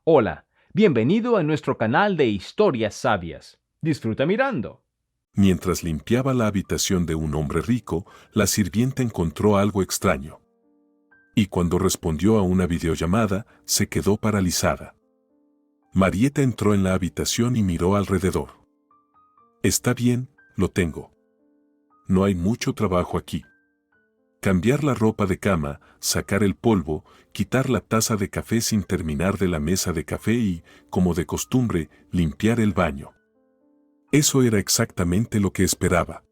Hola, bienvenido a nuestro canal de historias sabias. Disfruta mirando. Mientras limpiaba la habitación de un hombre rico, la sirvienta encontró algo extraño. Y cuando respondió a una videollamada, se quedó paralizada. Marieta entró en la habitación y miró alrededor. Está bien, lo tengo. No hay mucho trabajo aquí. Cambiar la ropa de cama, sacar el polvo, quitar la taza de café sin terminar de la mesa de café y, como de costumbre, limpiar el baño. Eso era exactamente lo que esperaba.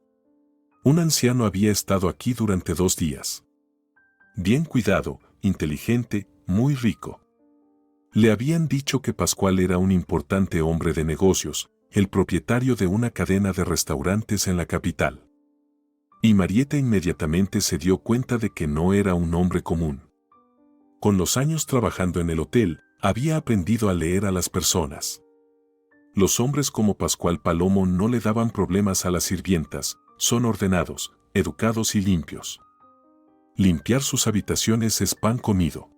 Un anciano había estado aquí durante 2 días. Bien cuidado, inteligente, muy rico. Le habían dicho que Pascual era un importante hombre de negocios, el propietario de una cadena de restaurantes en la capital. Y Marieta inmediatamente se dio cuenta de que no era un hombre común. Con los años trabajando en el hotel, había aprendido a leer a las personas. Los hombres como Pascual Palomo no le daban problemas a las sirvientas, son ordenados, educados y limpios. Limpiar sus habitaciones es pan comido.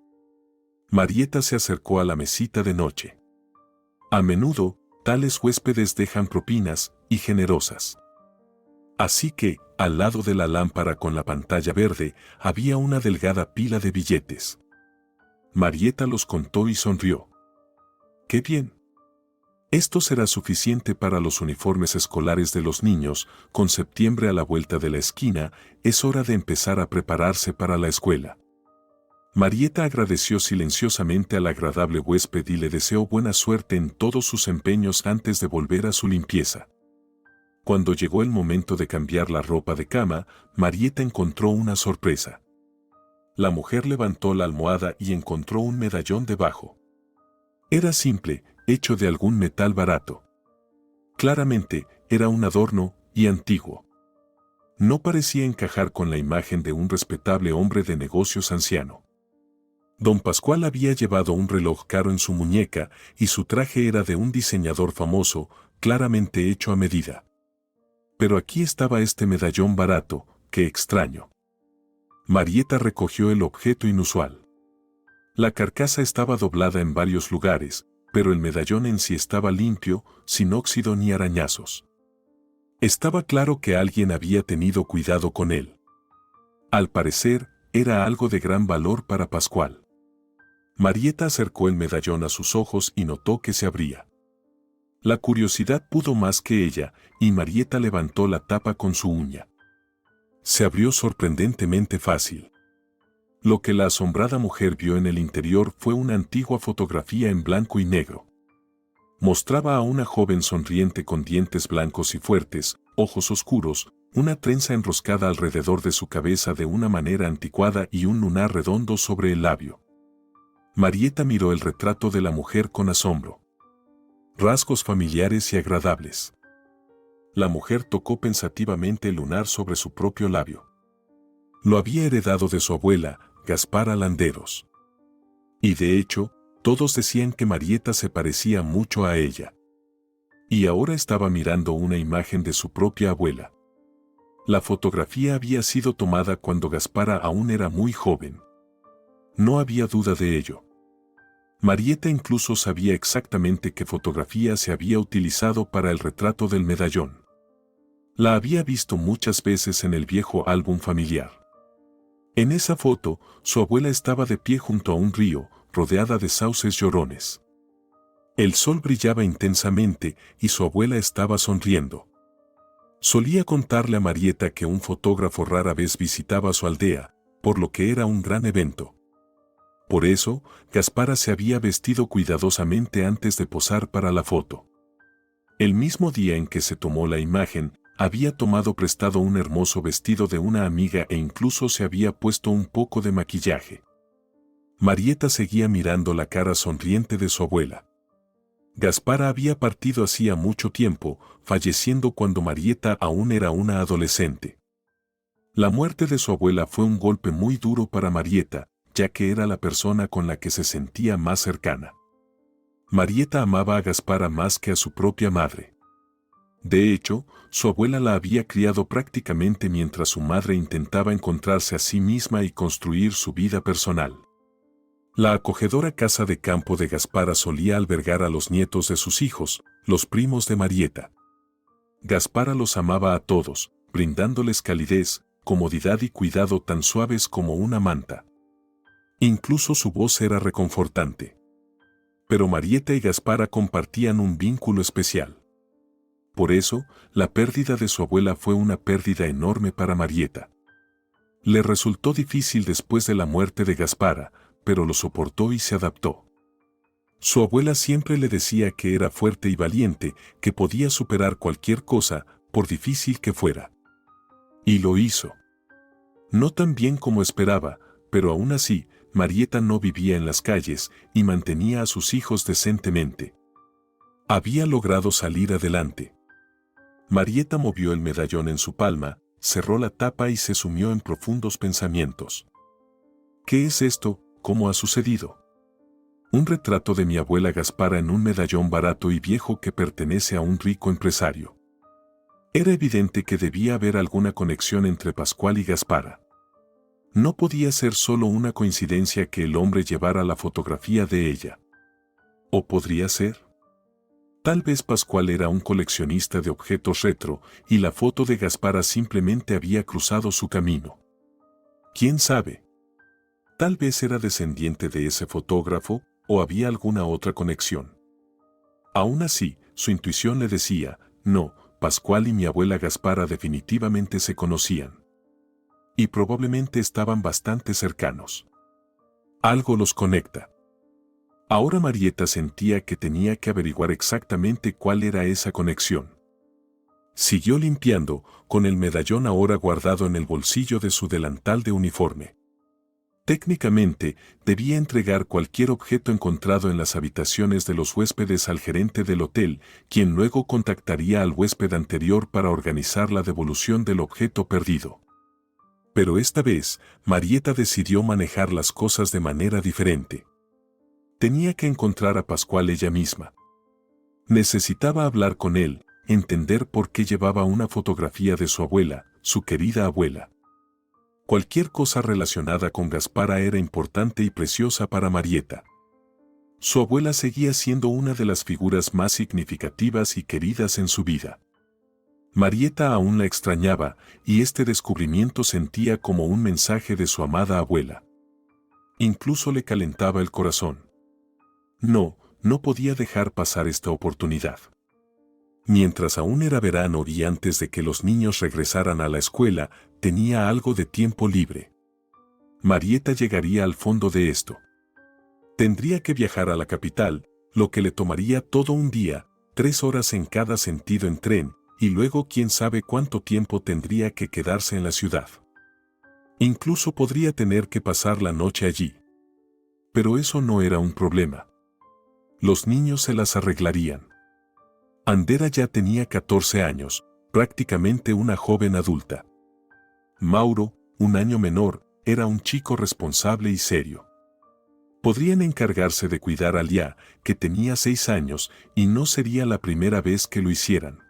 Marieta se acercó a la mesita de noche. A menudo, tales huéspedes dejan propinas, y generosas. Así que, al lado de la lámpara con la pantalla verde, había una delgada pila de billetes. Marieta los contó y sonrió. ¡Qué bien! Esto será suficiente para los uniformes escolares de los niños. Con septiembre a la vuelta de la esquina, es hora de empezar a prepararse para la escuela. Marieta agradeció silenciosamente al agradable huésped y le deseó buena suerte en todos sus empeños antes de volver a su limpieza. Cuando llegó el momento de cambiar la ropa de cama, Marieta encontró una sorpresa. La mujer levantó la almohada y encontró un medallón debajo. Era simple, hecho de algún metal barato. Claramente, era un adorno, y antiguo. No parecía encajar con la imagen de un respetable hombre de negocios anciano. Don Pascual había llevado un reloj caro en su muñeca, y su traje era de un diseñador famoso, claramente hecho a medida. Pero aquí estaba este medallón barato, qué extraño. Marieta recogió el objeto inusual. La carcasa estaba doblada en varios lugares, pero el medallón en sí estaba limpio, sin óxido ni arañazos. Estaba claro que alguien había tenido cuidado con él. Al parecer, era algo de gran valor para Pascual. Marieta acercó el medallón a sus ojos y notó que se abría. La curiosidad pudo más que ella, y Marieta levantó la tapa con su uña. Se abrió sorprendentemente fácil. Lo que la asombrada mujer vio en el interior fue una antigua fotografía en blanco y negro. Mostraba a una joven sonriente con dientes blancos y fuertes, ojos oscuros, una trenza enroscada alrededor de su cabeza de una manera anticuada y un lunar redondo sobre el labio. Marieta miró el retrato de la mujer con asombro. Rasgos familiares y agradables. La mujer tocó pensativamente el lunar sobre su propio labio. Lo había heredado de su abuela, Gaspara Landeros. Y de hecho, todos decían que Marieta se parecía mucho a ella. Y ahora estaba mirando una imagen de su propia abuela. La fotografía había sido tomada cuando Gaspara aún era muy joven. No había duda de ello. Marieta incluso sabía exactamente qué fotografía se había utilizado para el retrato del medallón. La había visto muchas veces en el viejo álbum familiar. En esa foto, su abuela estaba de pie junto a un río, rodeada de sauces llorones. El sol brillaba intensamente y su abuela estaba sonriendo. Solía contarle a Marieta que un fotógrafo rara vez visitaba su aldea, por lo que era un gran evento. Por eso, Gaspara se había vestido cuidadosamente antes de posar para la foto. El mismo día en que se tomó la imagen, había tomado prestado un hermoso vestido de una amiga e incluso se había puesto un poco de maquillaje. Marieta seguía mirando la cara sonriente de su abuela. Gaspara había partido hacía mucho tiempo, falleciendo cuando Marieta aún era una adolescente. La muerte de su abuela fue un golpe muy duro para Marieta, ya que era la persona con la que se sentía más cercana. Marieta amaba a Gaspara más que a su propia madre. De hecho, su abuela la había criado prácticamente mientras su madre intentaba encontrarse a sí misma y construir su vida personal. La acogedora casa de campo de Gaspara solía albergar a los nietos de sus hijos, los primos de Marieta. Gaspara los amaba a todos, brindándoles calidez, comodidad y cuidado tan suaves como una manta. Incluso su voz era reconfortante. Pero Marieta y Gaspara compartían un vínculo especial. Por eso, la pérdida de su abuela fue una pérdida enorme para Marieta. Le resultó difícil después de la muerte de Gaspara, pero lo soportó y se adaptó. Su abuela siempre le decía que era fuerte y valiente, que podía superar cualquier cosa, por difícil que fuera. Y lo hizo. No tan bien como esperaba, pero aún así, Marieta no vivía en las calles y mantenía a sus hijos decentemente. Había logrado salir adelante. Marieta movió el medallón en su palma, cerró la tapa y se sumió en profundos pensamientos. ¿Qué es esto? ¿Cómo ha sucedido? Un retrato de mi abuela Gaspara en un medallón barato y viejo que pertenece a un rico empresario. Era evidente que debía haber alguna conexión entre Pascual y Gaspara. No podía ser solo una coincidencia que el hombre llevara la fotografía de ella. ¿O podría ser? Tal vez Pascual era un coleccionista de objetos retro y la foto de Gaspara simplemente había cruzado su camino. ¿Quién sabe? Tal vez era descendiente de ese fotógrafo o había alguna otra conexión. Aún así, su intuición le decía, no, Pascual y mi abuela Gaspara definitivamente se conocían. Y probablemente estaban bastante cercanos. Algo los conecta. Ahora Marieta sentía que tenía que averiguar exactamente cuál era esa conexión. Siguió limpiando, con el medallón ahora guardado en el bolsillo de su delantal de uniforme. Técnicamente, debía entregar cualquier objeto encontrado en las habitaciones de los huéspedes al gerente del hotel, quien luego contactaría al huésped anterior para organizar la devolución del objeto perdido. Pero esta vez, Marieta decidió manejar las cosas de manera diferente. Tenía que encontrar a Pascual ella misma. Necesitaba hablar con él, entender por qué llevaba una fotografía de su abuela, su querida abuela. Cualquier cosa relacionada con Gaspara era importante y preciosa para Marieta. Su abuela seguía siendo una de las figuras más significativas y queridas en su vida. Marieta aún la extrañaba, y este descubrimiento sentía como un mensaje de su amada abuela. Incluso le calentaba el corazón. No podía dejar pasar esta oportunidad. Mientras aún era verano y antes de que los niños regresaran a la escuela, tenía algo de tiempo libre. Marieta llegaría al fondo de esto. Tendría que viajar a la capital, lo que le tomaría todo un día, 3 horas en cada sentido en tren, y luego quién sabe cuánto tiempo tendría que quedarse en la ciudad. Incluso podría tener que pasar la noche allí. Pero eso no era un problema. Los niños se las arreglarían. Andera ya tenía 14 años, prácticamente una joven adulta. Mauro, un año menor, era un chico responsable y serio. Podrían encargarse de cuidar a Lia, que tenía 6 años, y no sería la primera vez que lo hicieran.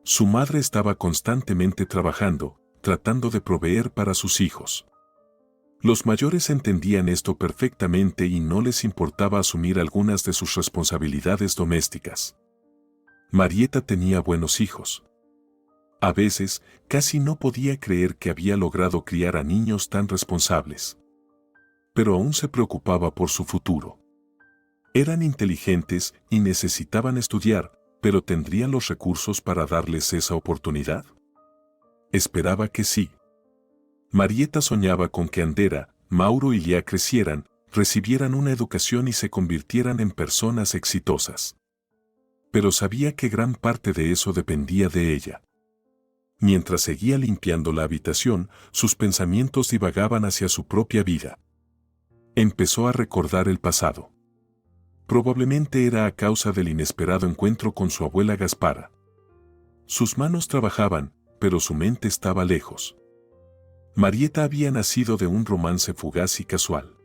Su madre estaba constantemente trabajando, tratando de proveer para sus hijos. Los mayores entendían esto perfectamente y no les importaba asumir algunas de sus responsabilidades domésticas. Marieta tenía buenos hijos. A veces, casi no podía creer que había logrado criar a niños tan responsables. Pero aún se preocupaba por su futuro. Eran inteligentes y necesitaban estudiar, pero ¿tendrían los recursos para darles esa oportunidad? Esperaba que sí. Marieta soñaba con que Andera, Mauro y Lia crecieran, recibieran una educación y se convirtieran en personas exitosas. Pero sabía que gran parte de eso dependía de ella. Mientras seguía limpiando la habitación, sus pensamientos divagaban hacia su propia vida. Empezó a recordar el pasado. Probablemente era a causa del inesperado encuentro con su abuela Gaspara. Sus manos trabajaban, pero su mente estaba lejos. Marieta había nacido de un romance fugaz y casual.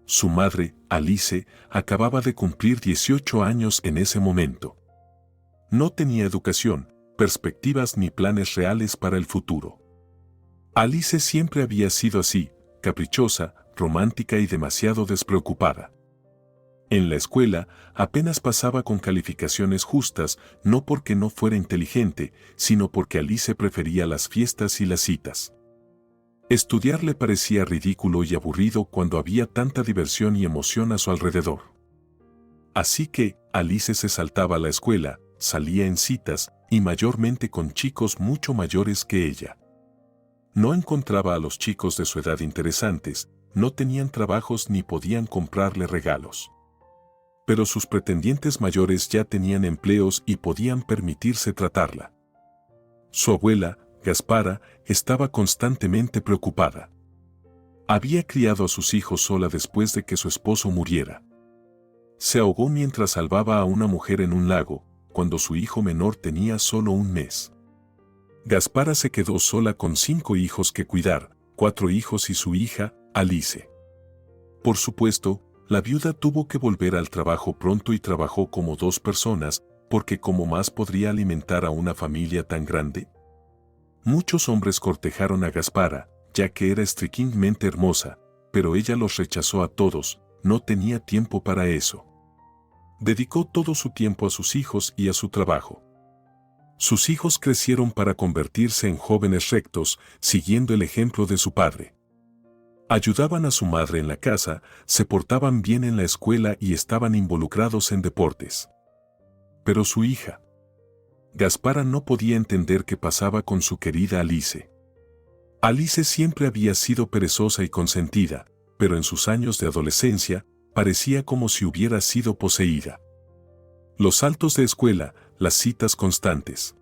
Su madre, Alice, acababa de cumplir 18 años en ese momento. No tenía educación, perspectivas ni planes reales para el futuro. Alice siempre había sido así, caprichosa, romántica y demasiado despreocupada. En la escuela apenas pasaba con calificaciones justas, no porque no fuera inteligente, sino porque Alice prefería las fiestas y las citas. Estudiar le parecía ridículo y aburrido cuando había tanta diversión y emoción a su alrededor. Así que, Alice se saltaba a la escuela, salía en citas, y mayormente con chicos mucho mayores que ella. No encontraba a los chicos de su edad interesantes, no tenían trabajos ni podían comprarle regalos. Pero sus pretendientes mayores ya tenían empleos y podían permitirse tratarla. Su abuela, Gaspara, estaba constantemente preocupada. Había criado a sus hijos sola después de que su esposo muriera. Se ahogó mientras salvaba a una mujer en un lago, cuando su hijo menor tenía solo un mes. Gaspara se quedó sola con 5 hijos que cuidar, 4 hijos y su hija, Alice. Por supuesto, la viuda tuvo que volver al trabajo pronto y trabajó como 2 personas, porque ¿cómo más podría alimentar a una familia tan grande? Muchos hombres cortejaron a Gaspara, ya que era extremadamente hermosa, pero ella los rechazó a todos, no tenía tiempo para eso. Dedicó todo su tiempo a sus hijos y a su trabajo. Sus hijos crecieron para convertirse en jóvenes rectos, siguiendo el ejemplo de su padre. Ayudaban a su madre en la casa, se portaban bien en la escuela y estaban involucrados en deportes. Pero su hija, Gaspara, no podía entender qué pasaba con su querida Alice. Alice siempre había sido perezosa y consentida, pero en sus años de adolescencia, parecía como si hubiera sido poseída. Los saltos de escuela, las citas constantes.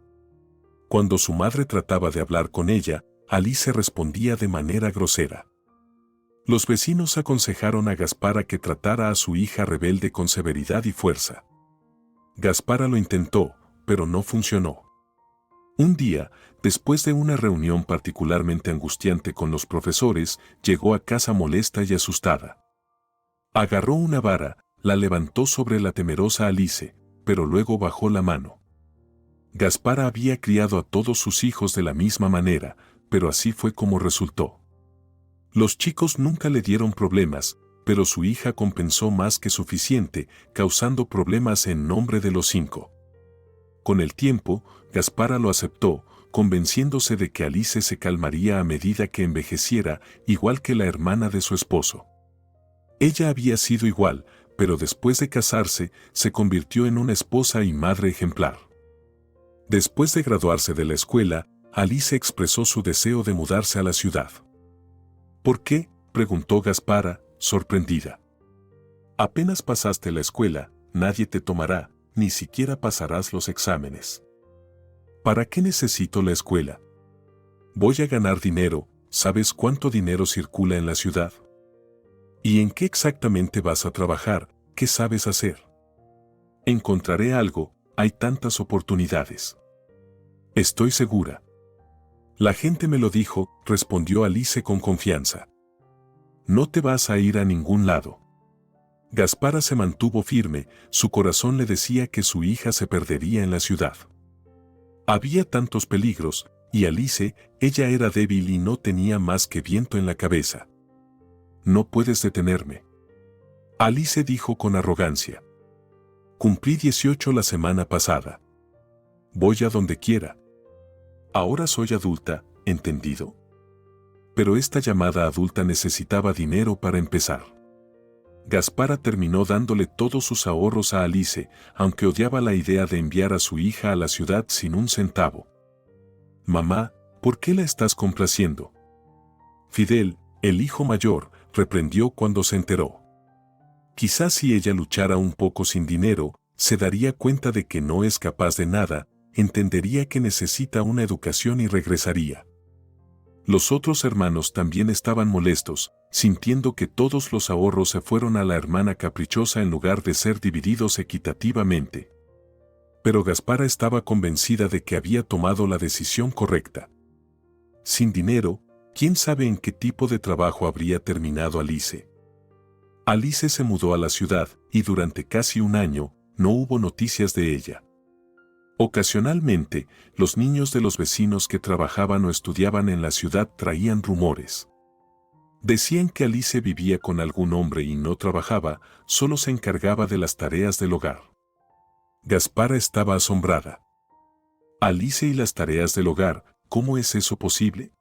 Cuando su madre trataba de hablar con ella, Alice respondía de manera grosera. Los vecinos aconsejaron a Gaspara que tratara a su hija rebelde con severidad y fuerza. Gaspara lo intentó, pero no funcionó. Un día, después de una reunión particularmente angustiante con los profesores, llegó a casa molesta y asustada. Agarró una vara, la levantó sobre la temerosa Alice, pero luego bajó la mano. Gaspara había criado a todos sus hijos de la misma manera, pero así fue como resultó. Los chicos nunca le dieron problemas, pero su hija compensó más que suficiente, causando problemas en nombre de los 5. Con el tiempo, Gaspara lo aceptó, convenciéndose de que Alice se calmaría a medida que envejeciera, igual que la hermana de su esposo. Ella había sido igual, pero después de casarse, se convirtió en una esposa y madre ejemplar. Después de graduarse de la escuela, Alice expresó su deseo de mudarse a la ciudad. ¿Por qué?, preguntó Gaspara, sorprendida. Apenas pasaste la escuela, nadie te tomará, ni siquiera pasarás los exámenes. ¿Para qué necesito la escuela? Voy a ganar dinero, ¿sabes cuánto dinero circula en la ciudad? ¿Y en qué exactamente vas a trabajar? ¿Qué sabes hacer? Encontraré algo, hay tantas oportunidades. Estoy segura. La gente me lo dijo, respondió Alice con confianza. No te vas a ir a ningún lado. Gaspara se mantuvo firme, su corazón le decía que su hija se perdería en la ciudad. Había tantos peligros, y Alice, ella era débil y no tenía más que viento en la cabeza. No puedes detenerme. Alice dijo con arrogancia. Cumplí 18 la semana pasada. Voy a donde quiera. Ahora soy adulta, ¿entendido? Pero esta llamada adulta necesitaba dinero para empezar. Gaspara terminó dándole todos sus ahorros a Alice, aunque odiaba la idea de enviar a su hija a la ciudad sin un centavo. Mamá, ¿por qué la estás complaciendo? Fidel, el hijo mayor, reprendió cuando se enteró. Quizás si ella luchara un poco sin dinero, se daría cuenta de que no es capaz de nada, entendería que necesita una educación y regresaría. Los otros hermanos también estaban molestos, sintiendo que todos los ahorros se fueron a la hermana caprichosa en lugar de ser divididos equitativamente. Pero Gaspara estaba convencida de que había tomado la decisión correcta. Sin dinero, ¿quién sabe en qué tipo de trabajo habría terminado Alice? Alice se mudó a la ciudad, y durante casi un año, no hubo noticias de ella. Ocasionalmente, los niños de los vecinos que trabajaban o estudiaban en la ciudad traían rumores. Decían que Alice vivía con algún hombre y no trabajaba, solo se encargaba de las tareas del hogar. Gaspara estaba asombrada. Alice y las tareas del hogar, ¿cómo es eso posible?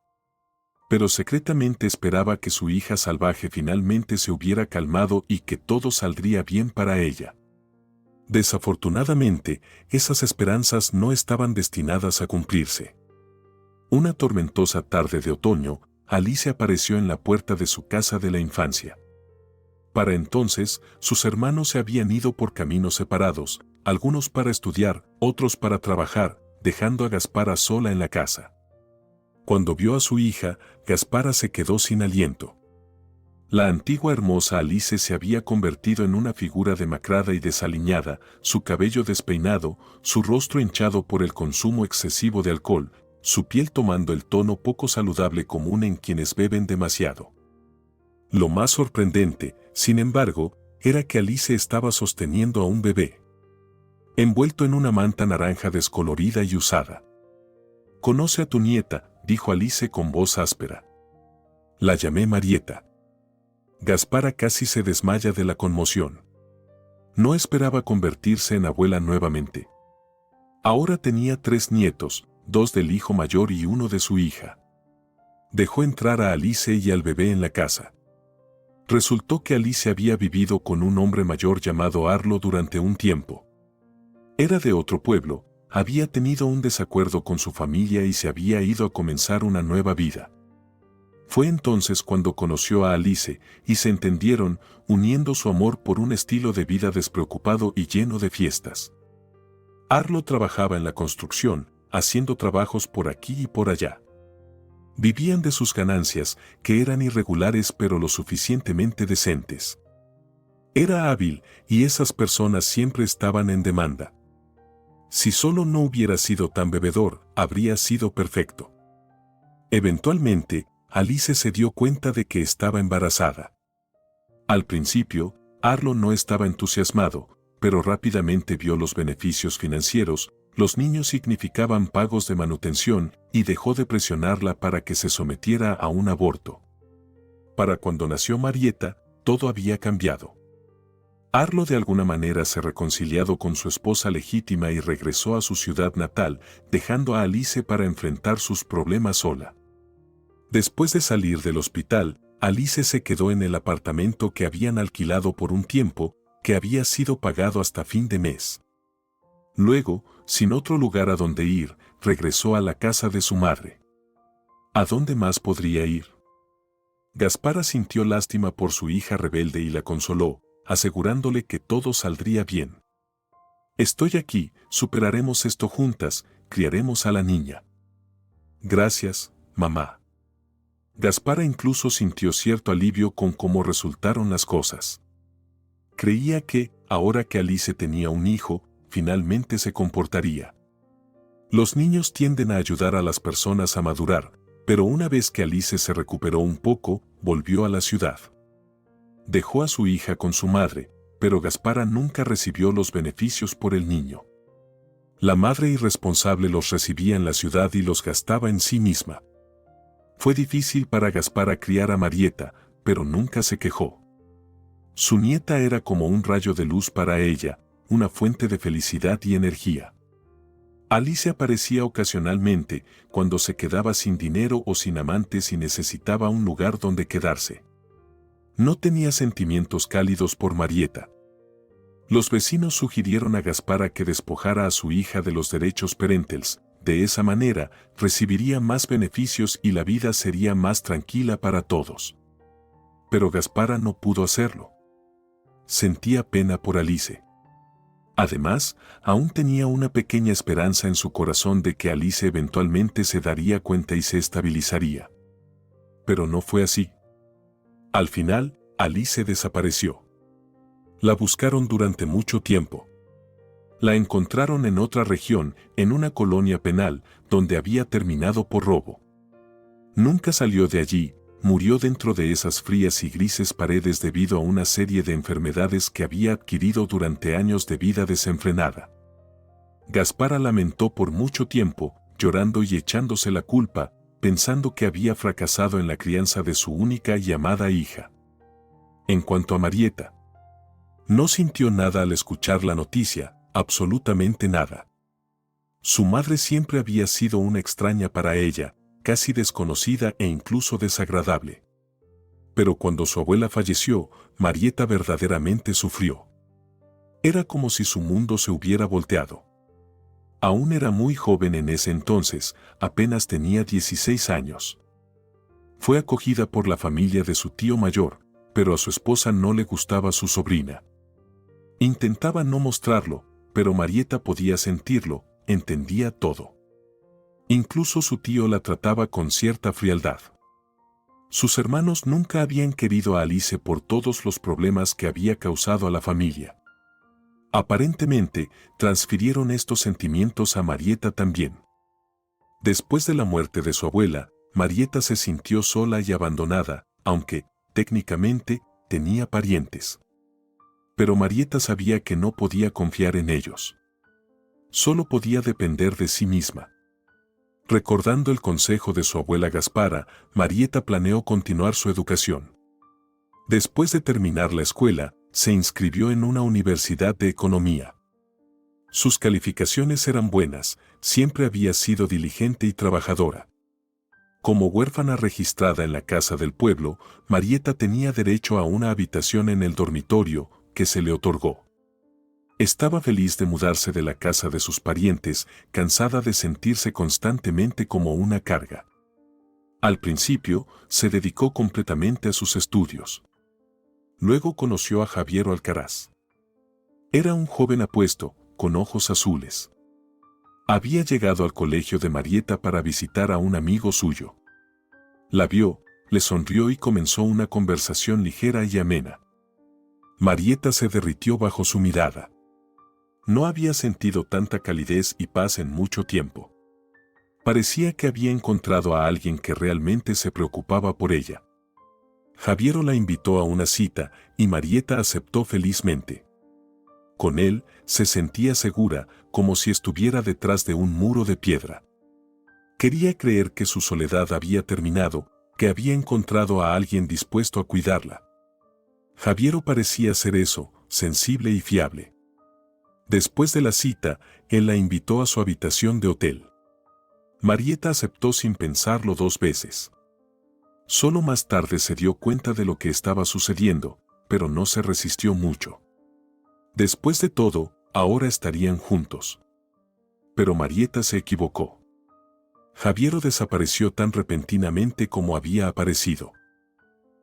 Pero secretamente esperaba que su hija salvaje finalmente se hubiera calmado y que todo saldría bien para ella. Desafortunadamente, esas esperanzas no estaban destinadas a cumplirse. Una tormentosa tarde de otoño, Alice apareció en la puerta de su casa de la infancia. Para entonces, sus hermanos se habían ido por caminos separados, algunos para estudiar, otros para trabajar, dejando a Gaspara sola en la casa. Cuando vio a su hija, Gaspara se quedó sin aliento. La antigua hermosa Alice se había convertido en una figura demacrada y desaliñada, su cabello despeinado, su rostro hinchado por el consumo excesivo de alcohol, su piel tomando el tono poco saludable común en quienes beben demasiado. Lo más sorprendente, sin embargo, era que Alice estaba sosteniendo a un bebé, envuelto en una manta naranja descolorida y usada. «Conoce a tu nieta», dijo Alice con voz áspera. La llamé Marieta. Gaspara casi se desmaya de la conmoción. No esperaba convertirse en abuela nuevamente. Ahora tenía 3 nietos, 2 del hijo mayor y 1 de su hija. Dejó entrar a Alice y al bebé en la casa. Resultó que Alice había vivido con un hombre mayor llamado Arlo durante un tiempo. Era de otro pueblo, había tenido un desacuerdo con su familia y se había ido a comenzar una nueva vida. Fue entonces cuando conoció a Alice y se entendieron, uniendo su amor por un estilo de vida despreocupado y lleno de fiestas. Arlo trabajaba en la construcción, haciendo trabajos por aquí y por allá. Vivían de sus ganancias, que eran irregulares pero lo suficientemente decentes. Era hábil y esas personas siempre estaban en demanda. Si solo no hubiera sido tan bebedor, habría sido perfecto. Eventualmente, Alice se dio cuenta de que estaba embarazada. Al principio, Arlo no estaba entusiasmado, pero rápidamente vio los beneficios financieros, los niños significaban pagos de manutención y dejó de presionarla para que se sometiera a un aborto. Para cuando nació Marieta, todo había cambiado. Arlo de alguna manera se reconciliado con su esposa legítima y regresó a su ciudad natal, dejando a Alice para enfrentar sus problemas sola. Después de salir del hospital, Alice se quedó en el apartamento que habían alquilado por un tiempo, que había sido pagado hasta fin de mes. Luego, sin otro lugar a donde ir, regresó a la casa de su madre. ¿A dónde más podría ir? Gaspara sintió lástima por su hija rebelde y la consoló, asegurándole que todo saldría bien. «Estoy aquí, superaremos esto juntas, criaremos a la niña». «Gracias, mamá». Gaspara incluso sintió cierto alivio con cómo resultaron las cosas. Creía que, ahora que Alice tenía un hijo, finalmente se comportaría. Los niños tienden a ayudar a las personas a madurar, pero una vez que Alice se recuperó un poco, volvió a la ciudad. Dejó a su hija con su madre, pero Gaspara nunca recibió los beneficios por el niño. La madre irresponsable los recibía en la ciudad y los gastaba en sí misma. Fue difícil para Gaspara criar a Marieta, pero nunca se quejó. Su nieta era como un rayo de luz para ella, una fuente de felicidad y energía. Alice aparecía ocasionalmente, cuando se quedaba sin dinero o sin amantes y necesitaba un lugar donde quedarse. No tenía sentimientos cálidos por Marieta. Los vecinos sugirieron a Gaspara que despojara a su hija de los derechos parentales. De esa manera, recibiría más beneficios y la vida sería más tranquila para todos. Pero Gaspara no pudo hacerlo. Sentía pena por Alice. Además, aún tenía una pequeña esperanza en su corazón de que Alice eventualmente se daría cuenta y se estabilizaría. Pero no fue así. Al final, Alice desapareció. La buscaron durante mucho tiempo. La encontraron en otra región, en una colonia penal, donde había terminado por robo. Nunca salió de allí, murió dentro de esas frías y grises paredes debido a una serie de enfermedades que había adquirido durante años de vida desenfrenada. Gaspara lamentó por mucho tiempo, llorando y echándose la culpa, pensando que había fracasado en la crianza de su única y amada hija. En cuanto a Marieta, no sintió nada al escuchar la noticia, absolutamente nada. Su madre siempre había sido una extraña para ella, casi desconocida e incluso desagradable. Pero cuando su abuela falleció, Marieta verdaderamente sufrió. Era como si su mundo se hubiera volteado. Aún era muy joven en ese entonces, apenas tenía 16 años. Fue acogida por la familia de su tío mayor, pero a su esposa no le gustaba su sobrina. Intentaba no mostrarlo, pero Marieta podía sentirlo, entendía todo. Incluso su tío la trataba con cierta frialdad. Sus hermanos nunca habían querido a Alice por todos los problemas que había causado a la familia. Aparentemente, transfirieron estos sentimientos a Marieta también. Después de la muerte de su abuela, Marieta se sintió sola y abandonada, aunque, técnicamente, tenía parientes. Pero Marieta sabía que no podía confiar en ellos. Solo podía depender de sí misma. Recordando el consejo de su abuela Gaspara, Marieta planeó continuar su educación. Después de terminar la escuela, se inscribió en una universidad de economía. Sus calificaciones eran buenas, siempre había sido diligente y trabajadora. Como huérfana registrada en la casa del pueblo, Marieta tenía derecho a una habitación en el dormitorio, que se le otorgó. Estaba feliz de mudarse de la casa de sus parientes, cansada de sentirse constantemente como una carga. Al principio, se dedicó completamente a sus estudios. Luego conoció a Javiero Alcaraz. Era un joven apuesto, con ojos azules. Había llegado al colegio de Marieta para visitar a un amigo suyo. La vio, le sonrió y comenzó una conversación ligera y amena. Marieta se derritió bajo su mirada. No había sentido tanta calidez y paz en mucho tiempo. Parecía que había encontrado a alguien que realmente se preocupaba por ella. Javiero la invitó a una cita y Marieta aceptó felizmente. Con él se sentía segura, como si estuviera detrás de un muro de piedra. Quería creer que su soledad había terminado, que había encontrado a alguien dispuesto a cuidarla. Javiero parecía ser eso, sensible y fiable. Después de la cita, él la invitó a su habitación de hotel. Marieta aceptó sin pensarlo 2 veces. Solo más tarde se dio cuenta de lo que estaba sucediendo, pero no se resistió mucho. Después de todo, ahora estarían juntos. Pero Marieta se equivocó. Javiero desapareció tan repentinamente como había aparecido.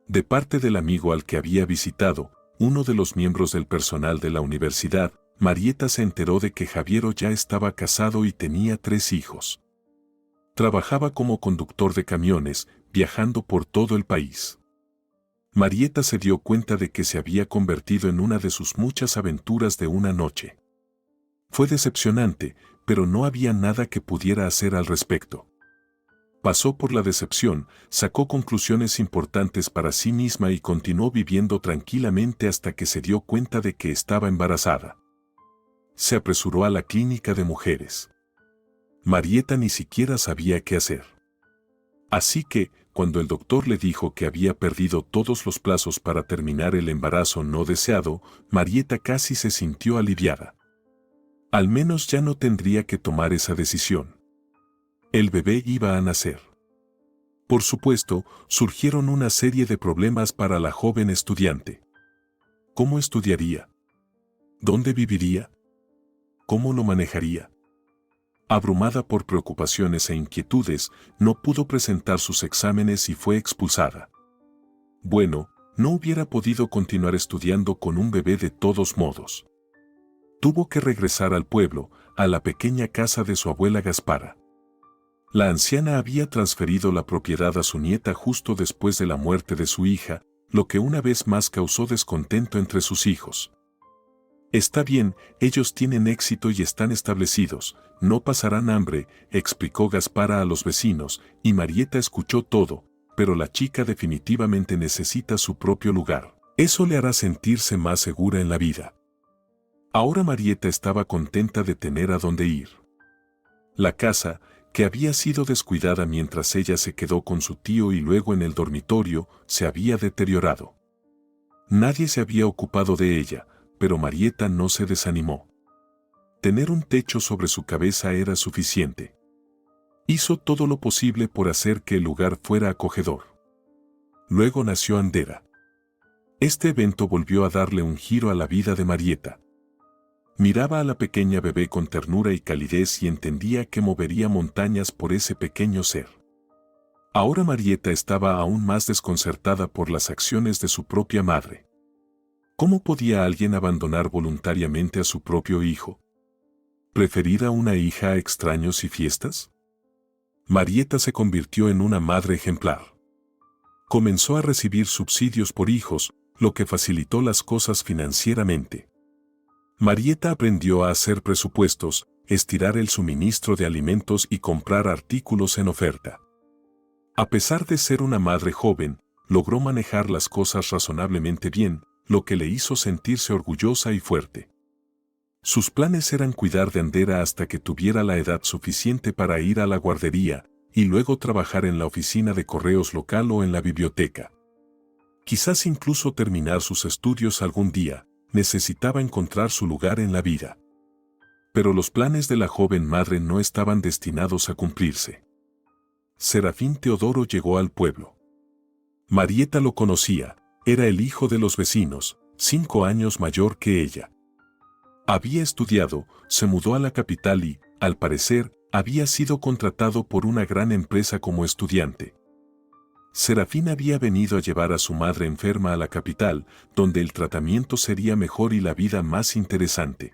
De parte del amigo al que había visitado, uno de los miembros del personal de la universidad, Marieta se enteró de que Javiero ya estaba casado y tenía 3 hijos. Trabajaba como conductor de camiones, viajando por todo el país. Marieta se dio cuenta de que se había convertido en una de sus muchas aventuras de una noche. Fue decepcionante, pero no había nada que pudiera hacer al respecto. Pasó por la decepción, sacó conclusiones importantes para sí misma y continuó viviendo tranquilamente hasta que se dio cuenta de que estaba embarazada. Se apresuró a la clínica de mujeres. Marieta ni siquiera sabía qué hacer. Así que, cuando el doctor le dijo que había perdido todos los plazos para terminar el embarazo no deseado, Marieta casi se sintió aliviada. Al menos ya no tendría que tomar esa decisión. El bebé iba a nacer. Por supuesto, surgieron una serie de problemas para la joven estudiante. ¿Cómo estudiaría? ¿Dónde viviría? ¿Cómo lo manejaría? Abrumada por preocupaciones e inquietudes, no pudo presentar sus exámenes y fue expulsada. Bueno, no hubiera podido continuar estudiando con un bebé de todos modos. Tuvo que regresar al pueblo, a la pequeña casa de su abuela Gaspara. La anciana había transferido la propiedad a su nieta justo después de la muerte de su hija, lo que una vez más causó descontento entre sus hijos. Está bien, ellos tienen éxito y están establecidos, no pasarán hambre, explicó Gaspara a los vecinos, y Marieta escuchó todo, pero la chica definitivamente necesita su propio lugar. Eso le hará sentirse más segura en la vida. Ahora Marieta estaba contenta de tener a dónde ir. La casa, que había sido descuidada mientras ella se quedó con su tío y luego en el dormitorio, se había deteriorado. Nadie se había ocupado de ella, pero Marieta no se desanimó. Tener un techo sobre su cabeza era suficiente. Hizo todo lo posible por hacer que el lugar fuera acogedor. Luego nació Andera. Este evento volvió a darle un giro a la vida de Marieta. Miraba a la pequeña bebé con ternura y calidez y entendía que movería montañas por ese pequeño ser. Ahora Marieta estaba aún más desconcertada por las acciones de su propia madre. ¿Cómo podía alguien abandonar voluntariamente a su propio hijo? ¿Preferir a una hija a extraños y fiestas? Marieta se convirtió en una madre ejemplar. Comenzó a recibir subsidios por hijos, lo que facilitó las cosas financieramente. Marieta aprendió a hacer presupuestos, estirar el suministro de alimentos y comprar artículos en oferta. A pesar de ser una madre joven, logró manejar las cosas razonablemente bien, lo que le hizo sentirse orgullosa y fuerte. Sus planes eran cuidar de Andera hasta que tuviera la edad suficiente para ir a la guardería, y luego trabajar en la oficina de correos local o en la biblioteca. Quizás incluso terminar sus estudios algún día. Necesitaba encontrar su lugar en la vida. Pero los planes de la joven madre no estaban destinados a cumplirse. Serafín Teodoro llegó al pueblo. Marieta lo conocía, era el hijo de los vecinos, 5 años mayor que ella. Había estudiado, se mudó a la capital y, al parecer, había sido contratado por una gran empresa como estudiante. Serafín había venido a llevar a su madre enferma a la capital, donde el tratamiento sería mejor y la vida más interesante.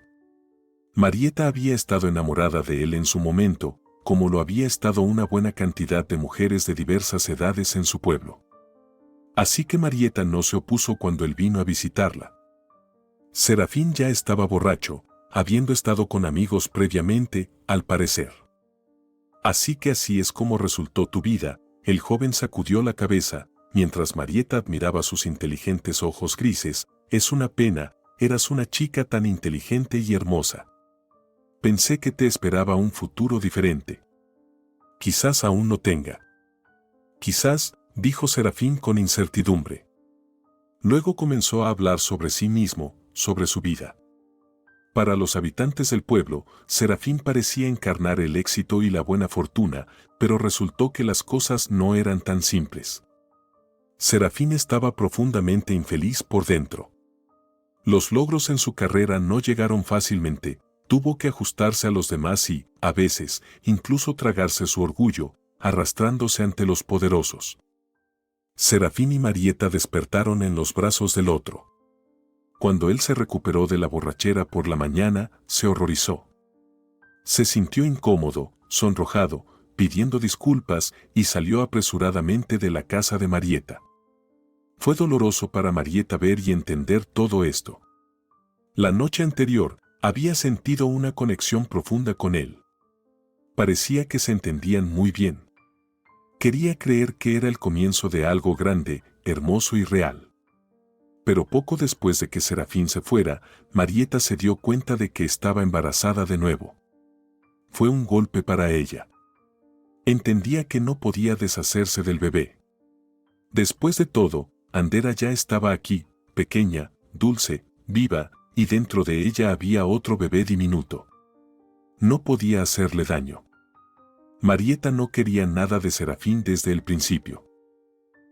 Marieta había estado enamorada de él en su momento, como lo había estado una buena cantidad de mujeres de diversas edades en su pueblo. Así que Marieta no se opuso cuando él vino a visitarla. Serafín ya estaba borracho, habiendo estado con amigos previamente, al parecer. Así que así es como resultó tu vida. El joven sacudió la cabeza, mientras Marieta admiraba sus inteligentes ojos grises. Es una pena, eras una chica tan inteligente y hermosa. Pensé que te esperaba un futuro diferente. Quizás aún no tenga. Quizás, dijo Serafín con incertidumbre. Luego comenzó a hablar sobre sí mismo, sobre su vida. Para los habitantes del pueblo, Serafín parecía encarnar el éxito y la buena fortuna, pero resultó que las cosas no eran tan simples. Serafín estaba profundamente infeliz por dentro. Los logros en su carrera no llegaron fácilmente, tuvo que ajustarse a los demás y, a veces, incluso tragarse su orgullo, arrastrándose ante los poderosos. Serafín y Marieta despertaron en los brazos del otro. Cuando él se recuperó de la borrachera por la mañana, se horrorizó. Se sintió incómodo, sonrojado, pidiendo disculpas y salió apresuradamente de la casa de Marieta. Fue doloroso para Marieta ver y entender todo esto. La noche anterior, había sentido una conexión profunda con él. Parecía que se entendían muy bien. Quería creer que era el comienzo de algo grande, hermoso y real. Pero poco después de que Serafín se fuera, Marieta se dio cuenta de que estaba embarazada de nuevo. Fue un golpe para ella. Entendía que no podía deshacerse del bebé. Después de todo, Andera ya estaba aquí, pequeña, dulce, viva, y dentro de ella había otro bebé diminuto. No podía hacerle daño. Marieta no quería nada de Serafín desde el principio.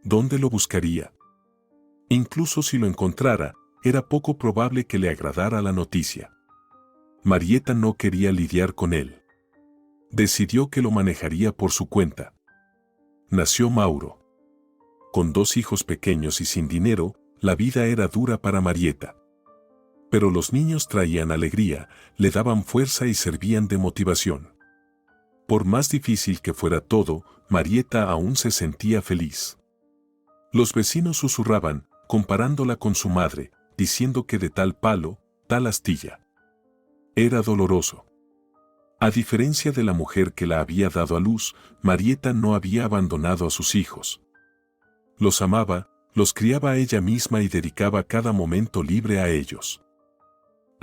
¿Dónde lo buscaría? Incluso si lo encontrara, era poco probable que le agradara la noticia. Marieta no quería lidiar con él. Decidió que lo manejaría por su cuenta. Nació Mauro. Con 2 hijos pequeños y sin dinero, la vida era dura para Marieta. Pero los niños traían alegría, le daban fuerza y servían de motivación. Por más difícil que fuera todo, Marieta aún se sentía feliz. Los vecinos susurraban, comparándola con su madre, diciendo que de tal palo, tal astilla. Era doloroso. A diferencia de la mujer que la había dado a luz, Marieta no había abandonado a sus hijos. Los amaba, los criaba a ella misma y dedicaba cada momento libre a ellos.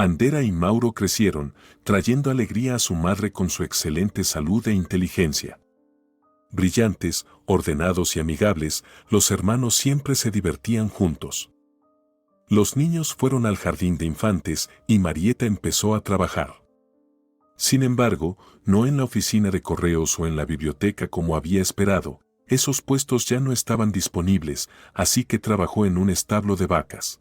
Andera y Mauro crecieron, trayendo alegría a su madre con su excelente salud e inteligencia. Brillantes, ordenados y amigables, los hermanos siempre se divertían juntos. Los niños fueron al jardín de infantes y Marieta empezó a trabajar. Sin embargo, no en la oficina de correos o en la biblioteca como había esperado, esos puestos ya no estaban disponibles, así que trabajó en un establo de vacas.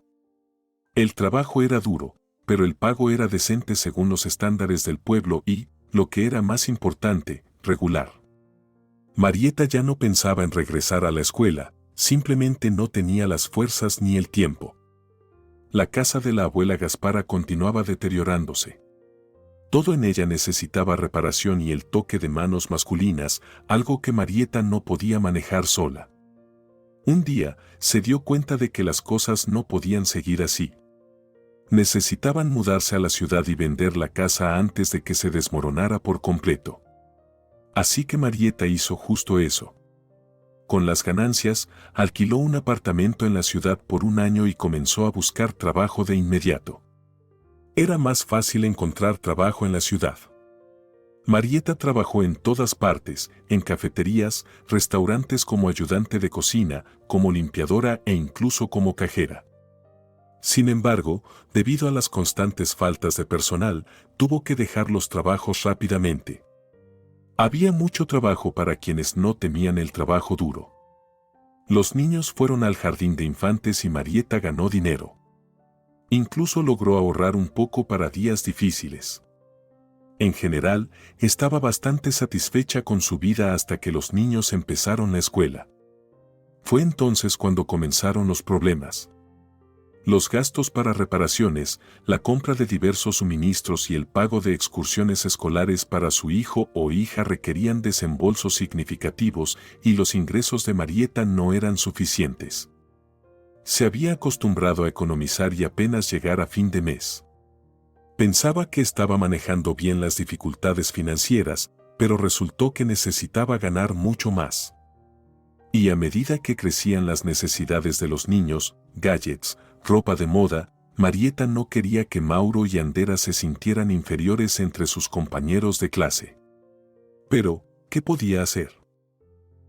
El trabajo era duro, pero el pago era decente según los estándares del pueblo y, lo que era más importante, regular. Marieta ya no pensaba en regresar a la escuela, simplemente no tenía las fuerzas ni el tiempo. La casa de la abuela Gaspara continuaba deteriorándose. Todo en ella necesitaba reparación y el toque de manos masculinas, algo que Marieta no podía manejar sola. Un día, se dio cuenta de que las cosas no podían seguir así. Necesitaban mudarse a la ciudad y vender la casa antes de que se desmoronara por completo. Así que Marieta hizo justo eso. Con las ganancias, alquiló un apartamento en la ciudad por un año y comenzó a buscar trabajo de inmediato. Era más fácil encontrar trabajo en la ciudad. Marieta trabajó en todas partes, en cafeterías, restaurantes como ayudante de cocina, como limpiadora e incluso como cajera. Sin embargo, debido a las constantes faltas de personal, tuvo que dejar los trabajos rápidamente. Había mucho trabajo para quienes no temían el trabajo duro. Los niños fueron al jardín de infantes y Marieta ganó dinero. Incluso logró ahorrar un poco para días difíciles. En general, estaba bastante satisfecha con su vida hasta que los niños empezaron la escuela. Fue entonces cuando comenzaron los problemas. Los gastos para reparaciones, la compra de diversos suministros y el pago de excursiones escolares para su hijo o hija requerían desembolsos significativos y los ingresos de Marieta no eran suficientes. Se había acostumbrado a economizar y apenas llegar a fin de mes. Pensaba que estaba manejando bien las dificultades financieras, pero resultó que necesitaba ganar mucho más. Y a medida que crecían las necesidades de los niños, gadgets, ropa de moda, Marieta no quería que Mauro y Andera se sintieran inferiores entre sus compañeros de clase. Pero, ¿qué podía hacer?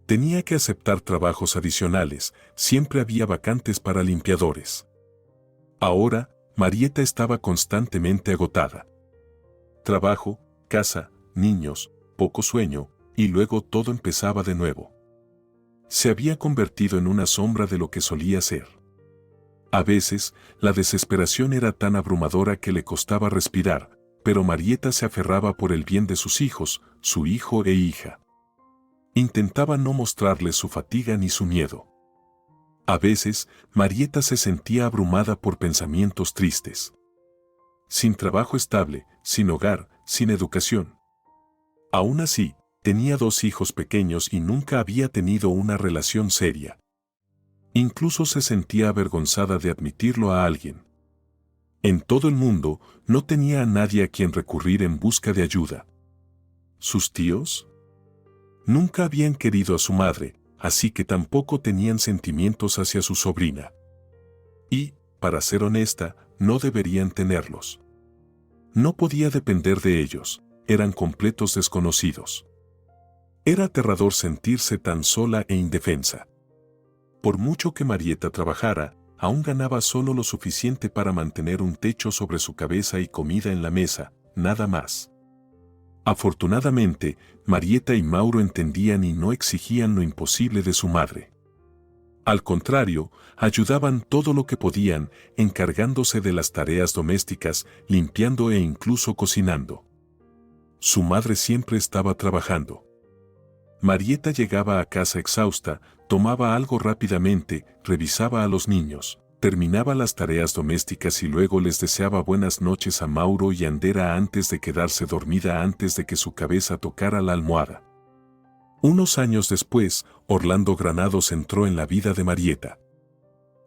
Tenía que aceptar trabajos adicionales, siempre había vacantes para limpiadores. Ahora, Marieta estaba constantemente agotada. Trabajo, casa, niños, poco sueño, y luego todo empezaba de nuevo. Se había convertido en una sombra de lo que solía ser. A veces, la desesperación era tan abrumadora que le costaba respirar, pero Marieta se aferraba por el bien de sus hijos, su hijo e hija. Intentaba no mostrarles su fatiga ni su miedo. A veces, Marieta se sentía abrumada por pensamientos tristes. Sin trabajo estable, sin hogar, sin educación. Aún así, tenía 2 hijos pequeños y nunca había tenido una relación seria. Incluso se sentía avergonzada de admitirlo a alguien. En todo el mundo, no tenía a nadie a quien recurrir en busca de ayuda. ¿Sus tíos? Nunca habían querido a su madre, así que tampoco tenían sentimientos hacia su sobrina. Y, para ser honesta, no deberían tenerlos. No podía depender de ellos, eran completos desconocidos. Era aterrador sentirse tan sola e indefensa. Por mucho que Marieta trabajara, aún ganaba solo lo suficiente para mantener un techo sobre su cabeza y comida en la mesa, nada más. Afortunadamente, Marieta y Mauro entendían y no exigían lo imposible de su madre. Al contrario, ayudaban todo lo que podían, encargándose de las tareas domésticas, limpiando e incluso cocinando. Su madre siempre estaba trabajando. Marieta llegaba a casa exhausta, tomaba algo rápidamente, revisaba a los niños, terminaba las tareas domésticas y luego les deseaba buenas noches a Mauro y Andera antes de quedarse dormida antes de que su cabeza tocara la almohada. Unos años después, Orlando Granados entró en la vida de Marieta.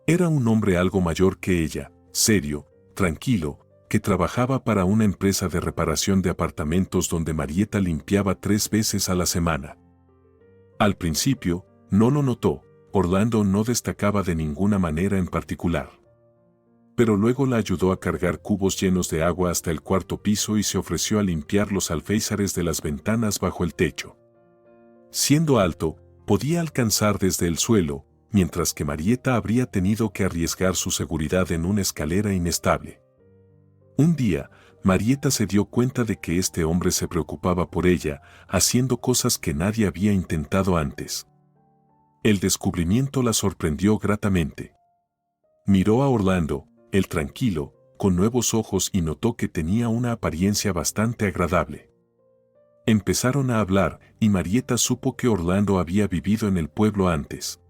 Era un hombre algo mayor que ella, serio, tranquilo, que trabajaba para una empresa de reparación de apartamentos donde Marieta limpiaba 3 veces a la semana. Al principio, no lo notó, Orlando no destacaba de ninguna manera en particular. pero luego la ayudó a cargar cubos llenos de agua hasta el cuarto piso y se ofreció a limpiar los alféizares de las ventanas bajo el techo. Siendo alto, podía alcanzar desde el suelo, mientras que Marieta habría tenido que arriesgar su seguridad en una escalera inestable. Un día, Marieta se dio cuenta de que este hombre se preocupaba por ella, haciendo cosas que nadie había intentado antes. El descubrimiento la sorprendió gratamente. Miró a Orlando, el tranquilo, con nuevos ojos y notó que tenía una apariencia bastante agradable. Empezaron a hablar y Marieta supo que Orlando había vivido en el pueblo antes.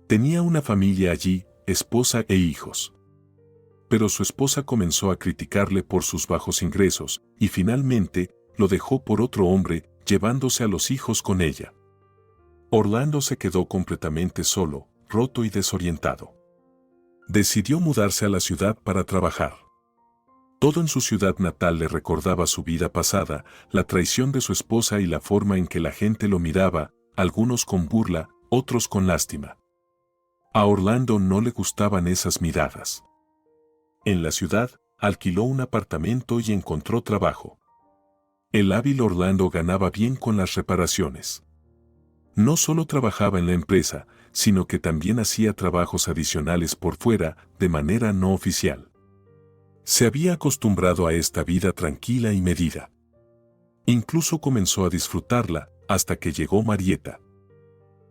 Tenía una familia allí, esposa e hijos. Pero su esposa comenzó a criticarle por sus bajos ingresos y finalmente lo dejó por otro hombre, llevándose a los hijos con ella. Orlando se quedó completamente solo, roto y desorientado. Decidió mudarse a la ciudad para trabajar. Todo en su ciudad natal le recordaba su vida pasada, la traición de su esposa y la forma en que la gente lo miraba, algunos con burla, otros con lástima. A Orlando no le gustaban esas miradas. En la ciudad, alquiló un apartamento y encontró trabajo. El hábil Orlando ganaba bien con las reparaciones. No solo trabajaba en la empresa, sino que también hacía trabajos adicionales por fuera, de manera no oficial. Se había acostumbrado a esta vida tranquila y medida. Incluso comenzó a disfrutarla, hasta que llegó Marieta.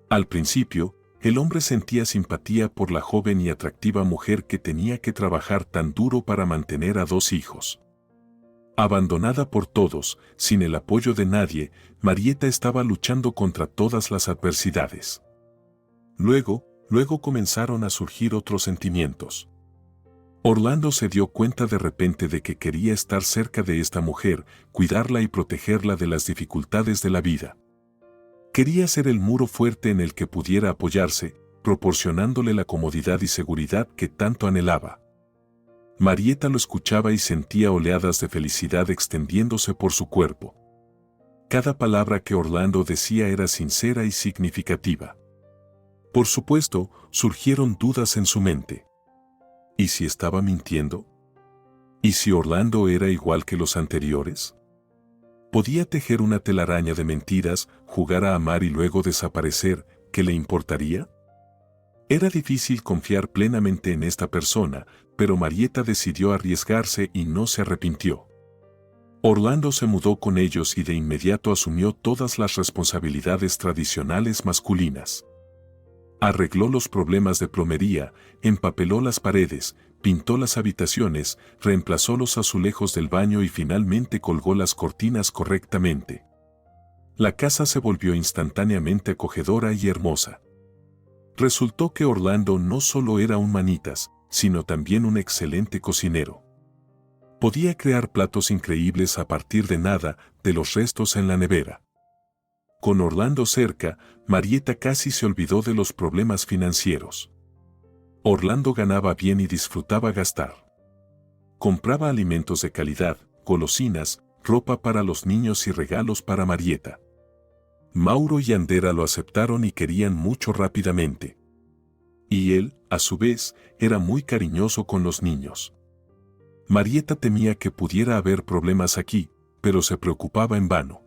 Al principio, el hombre sentía simpatía por la joven y atractiva mujer que tenía que trabajar tan duro para mantener a 2 hijos. Abandonada por todos, sin el apoyo de nadie, Marieta estaba luchando contra todas las adversidades. Luego comenzaron a surgir otros sentimientos. Orlando se dio cuenta de repente de que quería estar cerca de esta mujer, cuidarla y protegerla de las dificultades de la vida. Quería ser el muro fuerte en el que pudiera apoyarse, proporcionándole la comodidad y seguridad que tanto anhelaba. Marieta lo escuchaba y sentía oleadas de felicidad extendiéndose por su cuerpo. Cada palabra que Orlando decía era sincera y significativa. Por supuesto, surgieron dudas en su mente. ¿Y si estaba mintiendo? ¿Y si Orlando era igual que los anteriores? ¿Podía tejer una telaraña de mentiras, jugar a amar y luego desaparecer? ¿Qué le importaría? Era difícil confiar plenamente en esta persona, pero Marieta decidió arriesgarse y no se arrepintió. Orlando se mudó con ellos y de inmediato asumió todas las responsabilidades tradicionales masculinas. Arregló los problemas de plomería, empapeló las paredes, pintó las habitaciones, reemplazó los azulejos del baño y finalmente colgó las cortinas correctamente. La casa se volvió instantáneamente acogedora y hermosa. Resultó que Orlando no solo era un manitas, sino también un excelente cocinero. Podía crear platos increíbles a partir de nada, de los restos en la nevera. Con Orlando cerca, Marieta casi se olvidó de los problemas financieros. Orlando ganaba bien y disfrutaba gastar. Compraba alimentos de calidad, golosinas, ropa para los niños y regalos para Marieta. Mauro y Andera lo aceptaron y querían mucho rápidamente. Y él, a su vez, era muy cariñoso con los niños. Marieta temía que pudiera haber problemas aquí, pero se preocupaba en vano.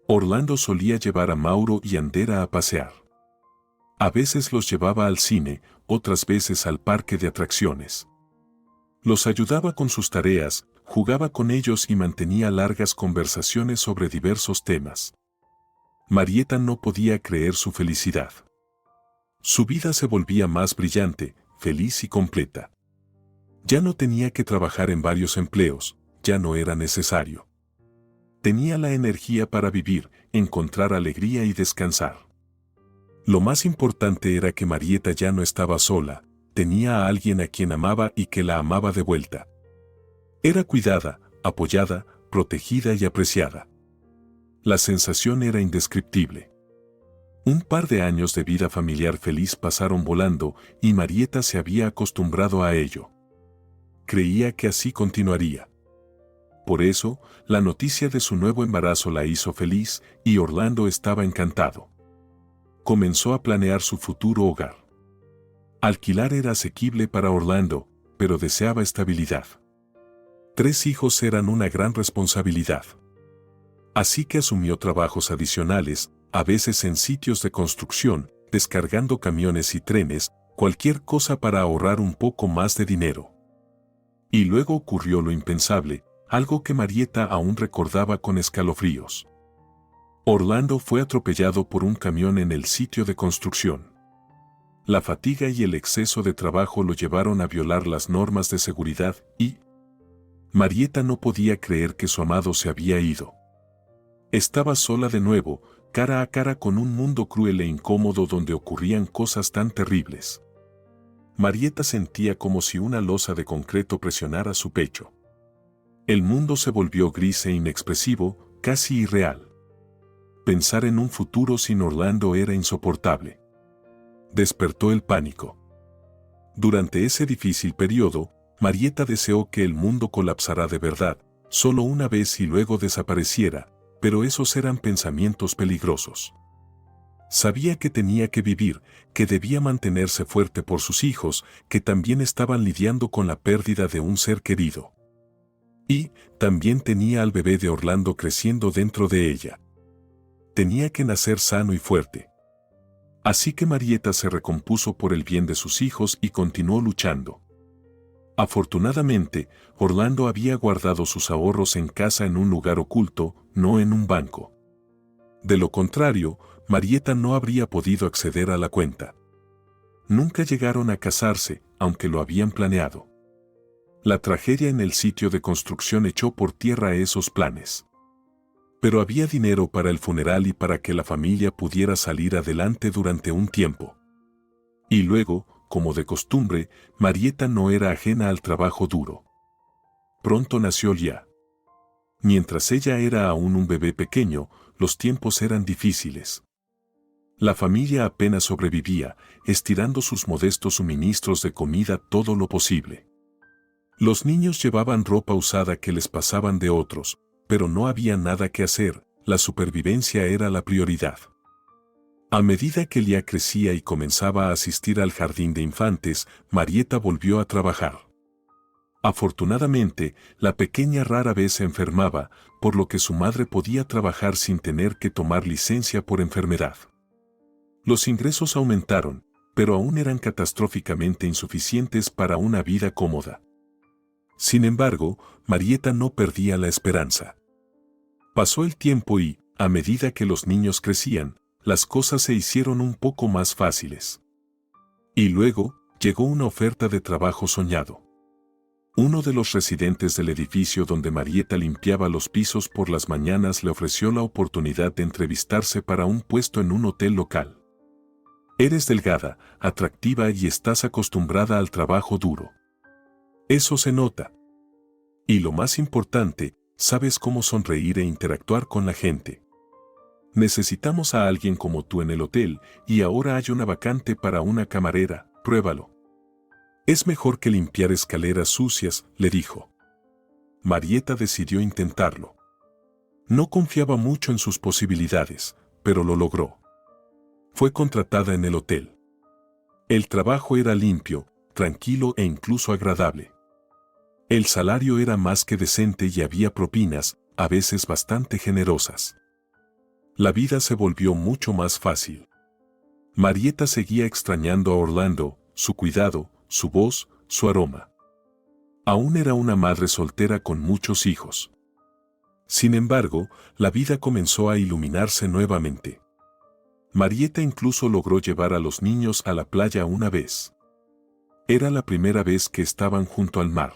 Orlando solía llevar a Mauro y Andera a pasear. A veces los llevaba al cine, otras veces al parque de atracciones. Los ayudaba con sus tareas, jugaba con ellos y mantenía largas conversaciones sobre diversos temas. Marieta no podía creer su felicidad. Su vida se volvía más brillante, feliz y completa. Ya no tenía que trabajar en varios empleos, ya no era necesario. Tenía la energía para vivir, encontrar alegría y descansar. Lo más importante era que Marieta ya no estaba sola, tenía a alguien a quien amaba y que la amaba de vuelta. Era cuidada, apoyada, protegida y apreciada. La sensación era indescriptible. Un par de años de vida familiar feliz pasaron volando y Marieta se había acostumbrado a ello. Creía que así continuaría. Por eso, la noticia de su nuevo embarazo la hizo feliz y Orlando estaba encantado. Comenzó a planear su futuro hogar. Alquilar era asequible para Orlando, pero deseaba estabilidad. 3 hijos eran una gran responsabilidad. Así que asumió trabajos adicionales, a veces en sitios de construcción, descargando camiones y trenes, cualquier cosa para ahorrar un poco más de dinero. Y luego ocurrió lo impensable, algo que Marieta aún recordaba con escalofríos. Orlando fue atropellado por un camión en el sitio de construcción. La fatiga y el exceso de trabajo lo llevaron a violar las normas de seguridad y Marieta no podía creer que su amado se había ido. Estaba sola de nuevo, cara a cara con un mundo cruel e incómodo donde ocurrían cosas tan terribles. Marieta sentía como si una losa de concreto presionara su pecho. El mundo se volvió gris e inexpresivo, casi irreal. Pensar en un futuro sin Orlando era insoportable. Despertó el pánico. Durante ese difícil periodo, Marieta deseó que el mundo colapsara de verdad, solo una vez y luego desapareciera, pero esos eran pensamientos peligrosos. Sabía que tenía que vivir, que debía mantenerse fuerte por sus hijos, que también estaban lidiando con la pérdida de un ser querido. Y también tenía al bebé de Orlando creciendo dentro de ella. Tenía que nacer sano y fuerte. Así que Marieta se recompuso por el bien de sus hijos y continuó luchando. Afortunadamente, Orlando había guardado sus ahorros en casa en un lugar oculto, no en un banco. De lo contrario, Marieta no habría podido acceder a la cuenta. Nunca llegaron a casarse, aunque lo habían planeado. La tragedia en el sitio de construcción echó por tierra esos planes. Pero había dinero para el funeral y para que la familia pudiera salir adelante durante un tiempo. Y luego, como de costumbre, Marieta no era ajena al trabajo duro. Pronto nació Lía. Mientras ella era aún un bebé pequeño, los tiempos eran difíciles. La familia apenas sobrevivía, estirando sus modestos suministros de comida todo lo posible. Los niños llevaban ropa usada que les pasaban de otros, pero no había nada que hacer, la supervivencia era la prioridad. A medida que Lía crecía y comenzaba a asistir al jardín de infantes, Marieta volvió a trabajar. Afortunadamente, la pequeña rara vez se enfermaba, por lo que su madre podía trabajar sin tener que tomar licencia por enfermedad. Los ingresos aumentaron, pero aún eran catastróficamente insuficientes para una vida cómoda. Sin embargo, Marieta no perdía la esperanza. Pasó el tiempo y, a medida que los niños crecían, las cosas se hicieron un poco más fáciles. Y luego, llegó una oferta de trabajo soñado. Uno de los residentes del edificio donde Marieta limpiaba los pisos por las mañanas le ofreció la oportunidad de entrevistarse para un puesto en un hotel local. Eres delgada, atractiva y estás acostumbrada al trabajo duro. Eso se nota. Y lo más importante, sabes cómo sonreír e interactuar con la gente. Necesitamos a alguien como tú en el hotel y ahora hay una vacante para una camarera, pruébalo. Es mejor que limpiar escaleras sucias, le dijo. Marieta decidió intentarlo. No confiaba mucho en sus posibilidades, pero lo logró. Fue contratada en el hotel. El trabajo era limpio, tranquilo e incluso agradable. El salario era más que decente y había propinas, a veces bastante generosas. La vida se volvió mucho más fácil. Marieta seguía extrañando a Orlando, su cuidado, su voz, su aroma. Aún era una madre soltera con muchos hijos. Sin embargo, la vida comenzó a iluminarse nuevamente. Marieta incluso logró llevar a los niños a la playa una vez. Era la primera vez que estaban junto al mar.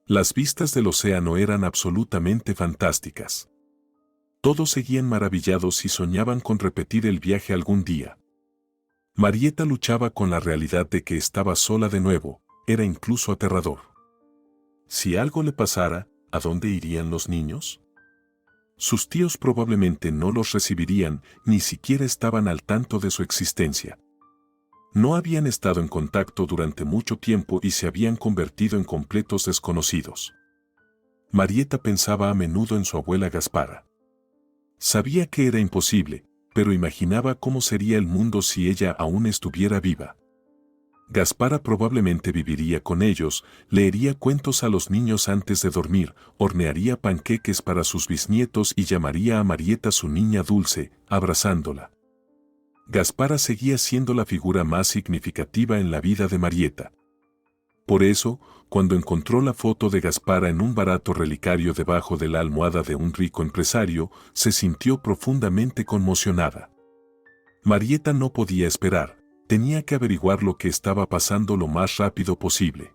Las vistas del océano eran absolutamente fantásticas. Todos seguían maravillados y soñaban con repetir el viaje algún día. Marieta luchaba con la realidad de que estaba sola de nuevo, era incluso aterrador. Si algo le pasara, ¿a dónde irían los niños? Sus tíos probablemente no los recibirían, ni siquiera estaban al tanto de su existencia. No habían estado en contacto durante mucho tiempo y se habían convertido en completos desconocidos. Marieta pensaba a menudo en su abuela Gaspara. Sabía que era imposible, pero imaginaba cómo sería el mundo si ella aún estuviera viva. Gaspara probablemente viviría con ellos, leería cuentos a los niños antes de dormir, hornearía panqueques para sus bisnietos y llamaría a Marieta su niña dulce, abrazándola. Gaspara seguía siendo la figura más significativa en la vida de Marieta. Por eso, cuando encontró la foto de Gaspara en un barato relicario debajo de la almohada de un rico empresario, se sintió profundamente conmocionada. Marieta no podía esperar, tenía que averiguar lo que estaba pasando lo más rápido posible.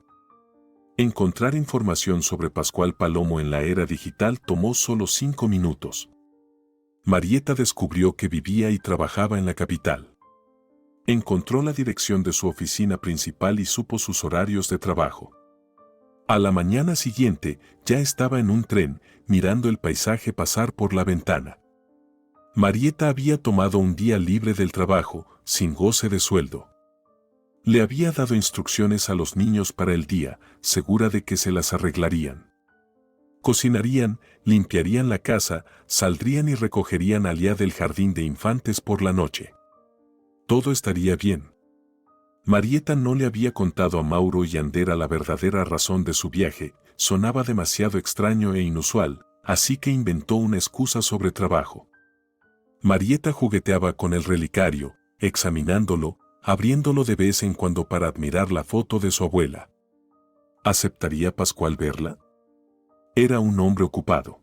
Encontrar información sobre Pascual Palomo en la era digital tomó solo 5 minutos. Marieta descubrió que vivía y trabajaba en la capital. Encontró la dirección de su oficina principal y supo sus horarios de trabajo. A la mañana siguiente ya estaba en un tren, mirando el paisaje pasar por la ventana. Marieta había tomado un día libre del trabajo, sin goce de sueldo. Le había dado instrucciones a los niños para el día, segura de que se las arreglarían. Cocinarían, limpiarían la casa, saldrían y recogerían a Lía del jardín de infantes por la noche. Todo estaría bien. Marieta no le había contado a Mauro y Yandera la verdadera razón de su viaje, sonaba demasiado extraño e inusual, así que inventó una excusa sobre trabajo. Marieta jugueteaba con el relicario, examinándolo, abriéndolo de vez en cuando para admirar la foto de su abuela. ¿Aceptaría Pascual verla? Era un hombre ocupado.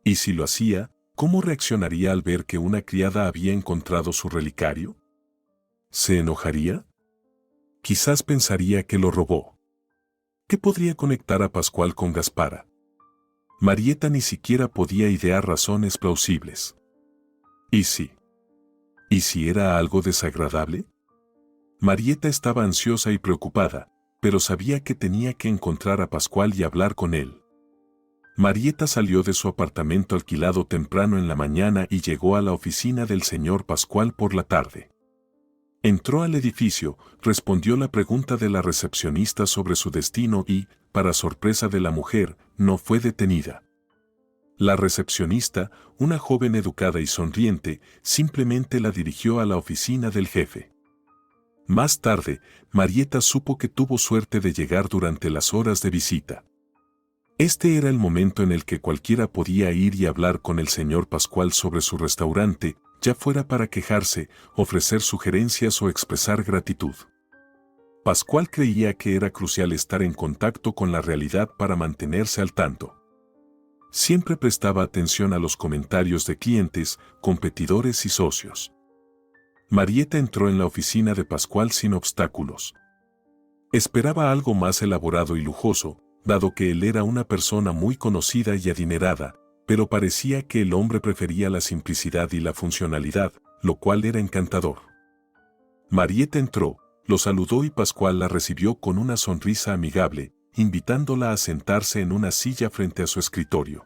Y si lo hacía, ¿cómo reaccionaría al ver que una criada había encontrado su relicario? ¿Se enojaría? Quizás pensaría que lo robó. ¿Qué podría conectar a Pascual con Gaspara? Marieta ni siquiera podía idear razones plausibles. ¿Y si? ¿Y si era algo desagradable? Marieta estaba ansiosa y preocupada, pero sabía que tenía que encontrar a Pascual y hablar con él. Marieta salió de su apartamento alquilado temprano en la mañana y llegó a la oficina del señor Pascual por la tarde. Entró al edificio, respondió la pregunta de la recepcionista sobre su destino y, para sorpresa de la mujer, no fue detenida. La recepcionista, una joven educada y sonriente, simplemente la dirigió a la oficina del jefe. Más tarde, Marieta supo que tuvo suerte de llegar durante las horas de visita. Este era el momento en el que cualquiera podía ir y hablar con el señor Pascual sobre su restaurante, ya fuera para quejarse, ofrecer sugerencias o expresar gratitud. Pascual creía que era crucial estar en contacto con la realidad para mantenerse al tanto. Siempre prestaba atención a los comentarios de clientes, competidores y socios. Marieta entró en la oficina de Pascual sin obstáculos. Esperaba algo más elaborado y lujoso, dado que él era una persona muy conocida y adinerada, pero parecía que el hombre prefería la simplicidad y la funcionalidad, lo cual era encantador. Marieta entró, lo saludó y Pascual la recibió con una sonrisa amigable, invitándola a sentarse en una silla frente a su escritorio.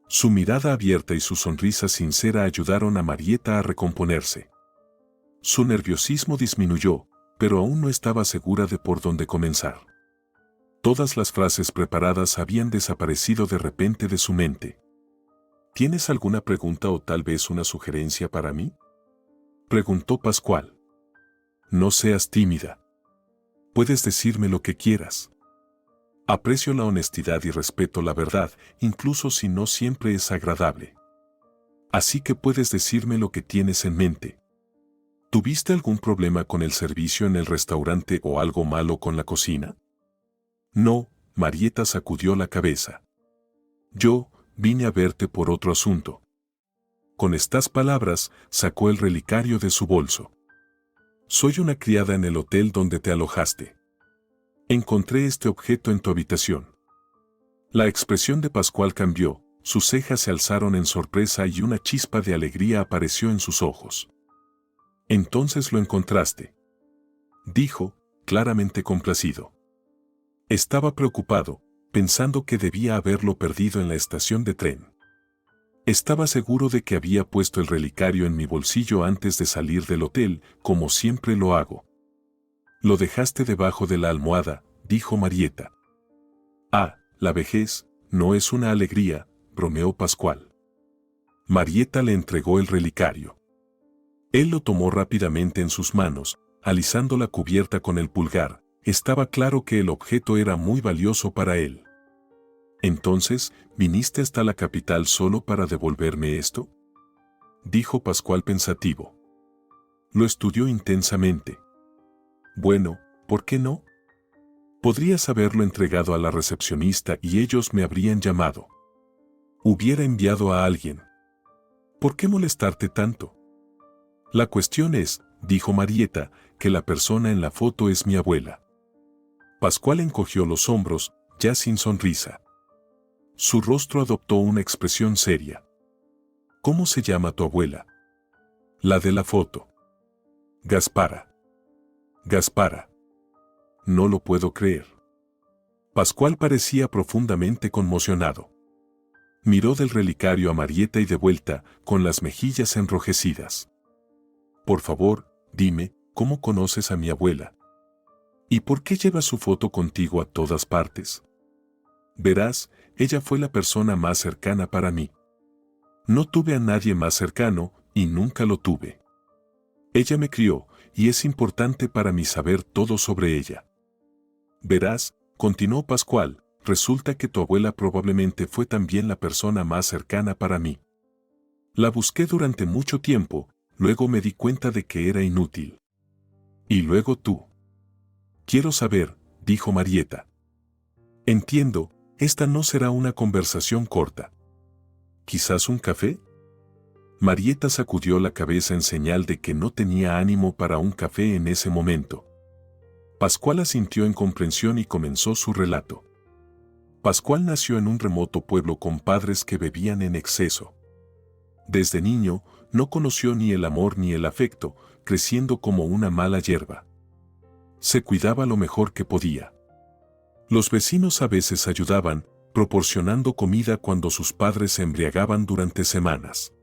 Su mirada abierta y su sonrisa sincera ayudaron a Marieta a recomponerse. Su nerviosismo disminuyó, pero aún no estaba segura de por dónde comenzar. Todas las frases preparadas habían desaparecido de repente de su mente. ¿Tienes alguna pregunta o tal vez una sugerencia para mí?, preguntó Pascual. No seas tímida. Puedes decirme lo que quieras. Aprecio la honestidad y respeto la verdad, incluso si no siempre es agradable. Así que puedes decirme lo que tienes en mente. ¿Tuviste algún problema con el servicio en el restaurante o algo malo con la cocina? No, Marieta sacudió la cabeza. Yo vine a verte por otro asunto. Con estas palabras, sacó el relicario de su bolso. Soy una criada en el hotel donde te alojaste. Encontré este objeto en tu habitación. La expresión de Pascual cambió, sus cejas se alzaron en sorpresa y una chispa de alegría apareció en sus ojos. Entonces lo encontraste, dijo, claramente complacido. Estaba preocupado, pensando que debía haberlo perdido en la estación de tren. Estaba seguro de que había puesto el relicario en mi bolsillo antes de salir del hotel, como siempre lo hago. Lo dejaste debajo de la almohada, dijo Marieta. Ah, la vejez, no es una alegría, bromeó Pascual. Marieta le entregó el relicario. Él lo tomó rápidamente en sus manos, alisando la cubierta con el pulgar. Estaba claro que el objeto era muy valioso para él. «¿Entonces, viniste hasta la capital solo para devolverme esto?», dijo Pascual pensativo. Lo estudió intensamente. «Bueno, ¿por qué no? Podrías haberlo entregado a la recepcionista y ellos me habrían llamado. Hubiera enviado a alguien. ¿Por qué molestarte tanto? La cuestión es», dijo Marieta, «que la persona en la foto es mi abuela». Pascual encogió los hombros, ya sin sonrisa. Su rostro adoptó una expresión seria. «¿Cómo se llama tu abuela?». «La de la foto». «Gaspara». «Gaspara». «No lo puedo creer». Pascual parecía profundamente conmocionado. Miró del relicario a Marieta y de vuelta, con las mejillas enrojecidas. «Por favor, dime, ¿cómo conoces a mi abuela? ¿Y por qué llevas su foto contigo a todas partes?». «Verás, ella fue la persona más cercana para mí. No tuve a nadie más cercano, y nunca lo tuve. Ella me crió, y es importante para mí saber todo sobre ella». «Verás», continuó Pascual, «resulta que tu abuela probablemente fue también la persona más cercana para mí. La busqué durante mucho tiempo, luego me di cuenta de que era inútil. Y luego tú». «Quiero saber», dijo Marieta. «Entiendo, esta no será una conversación corta. ¿Quizás un café?». Marieta sacudió la cabeza en señal de que no tenía ánimo para un café en ese momento. Pascual asintió en comprensión y comenzó su relato. Pascual nació en un remoto pueblo con padres que bebían en exceso. Desde niño, no conoció ni el amor ni el afecto, creciendo como una mala hierba. Se cuidaba lo mejor que podía. Los vecinos a veces ayudaban, proporcionando comida cuando sus padres se embriagaban durante semanas.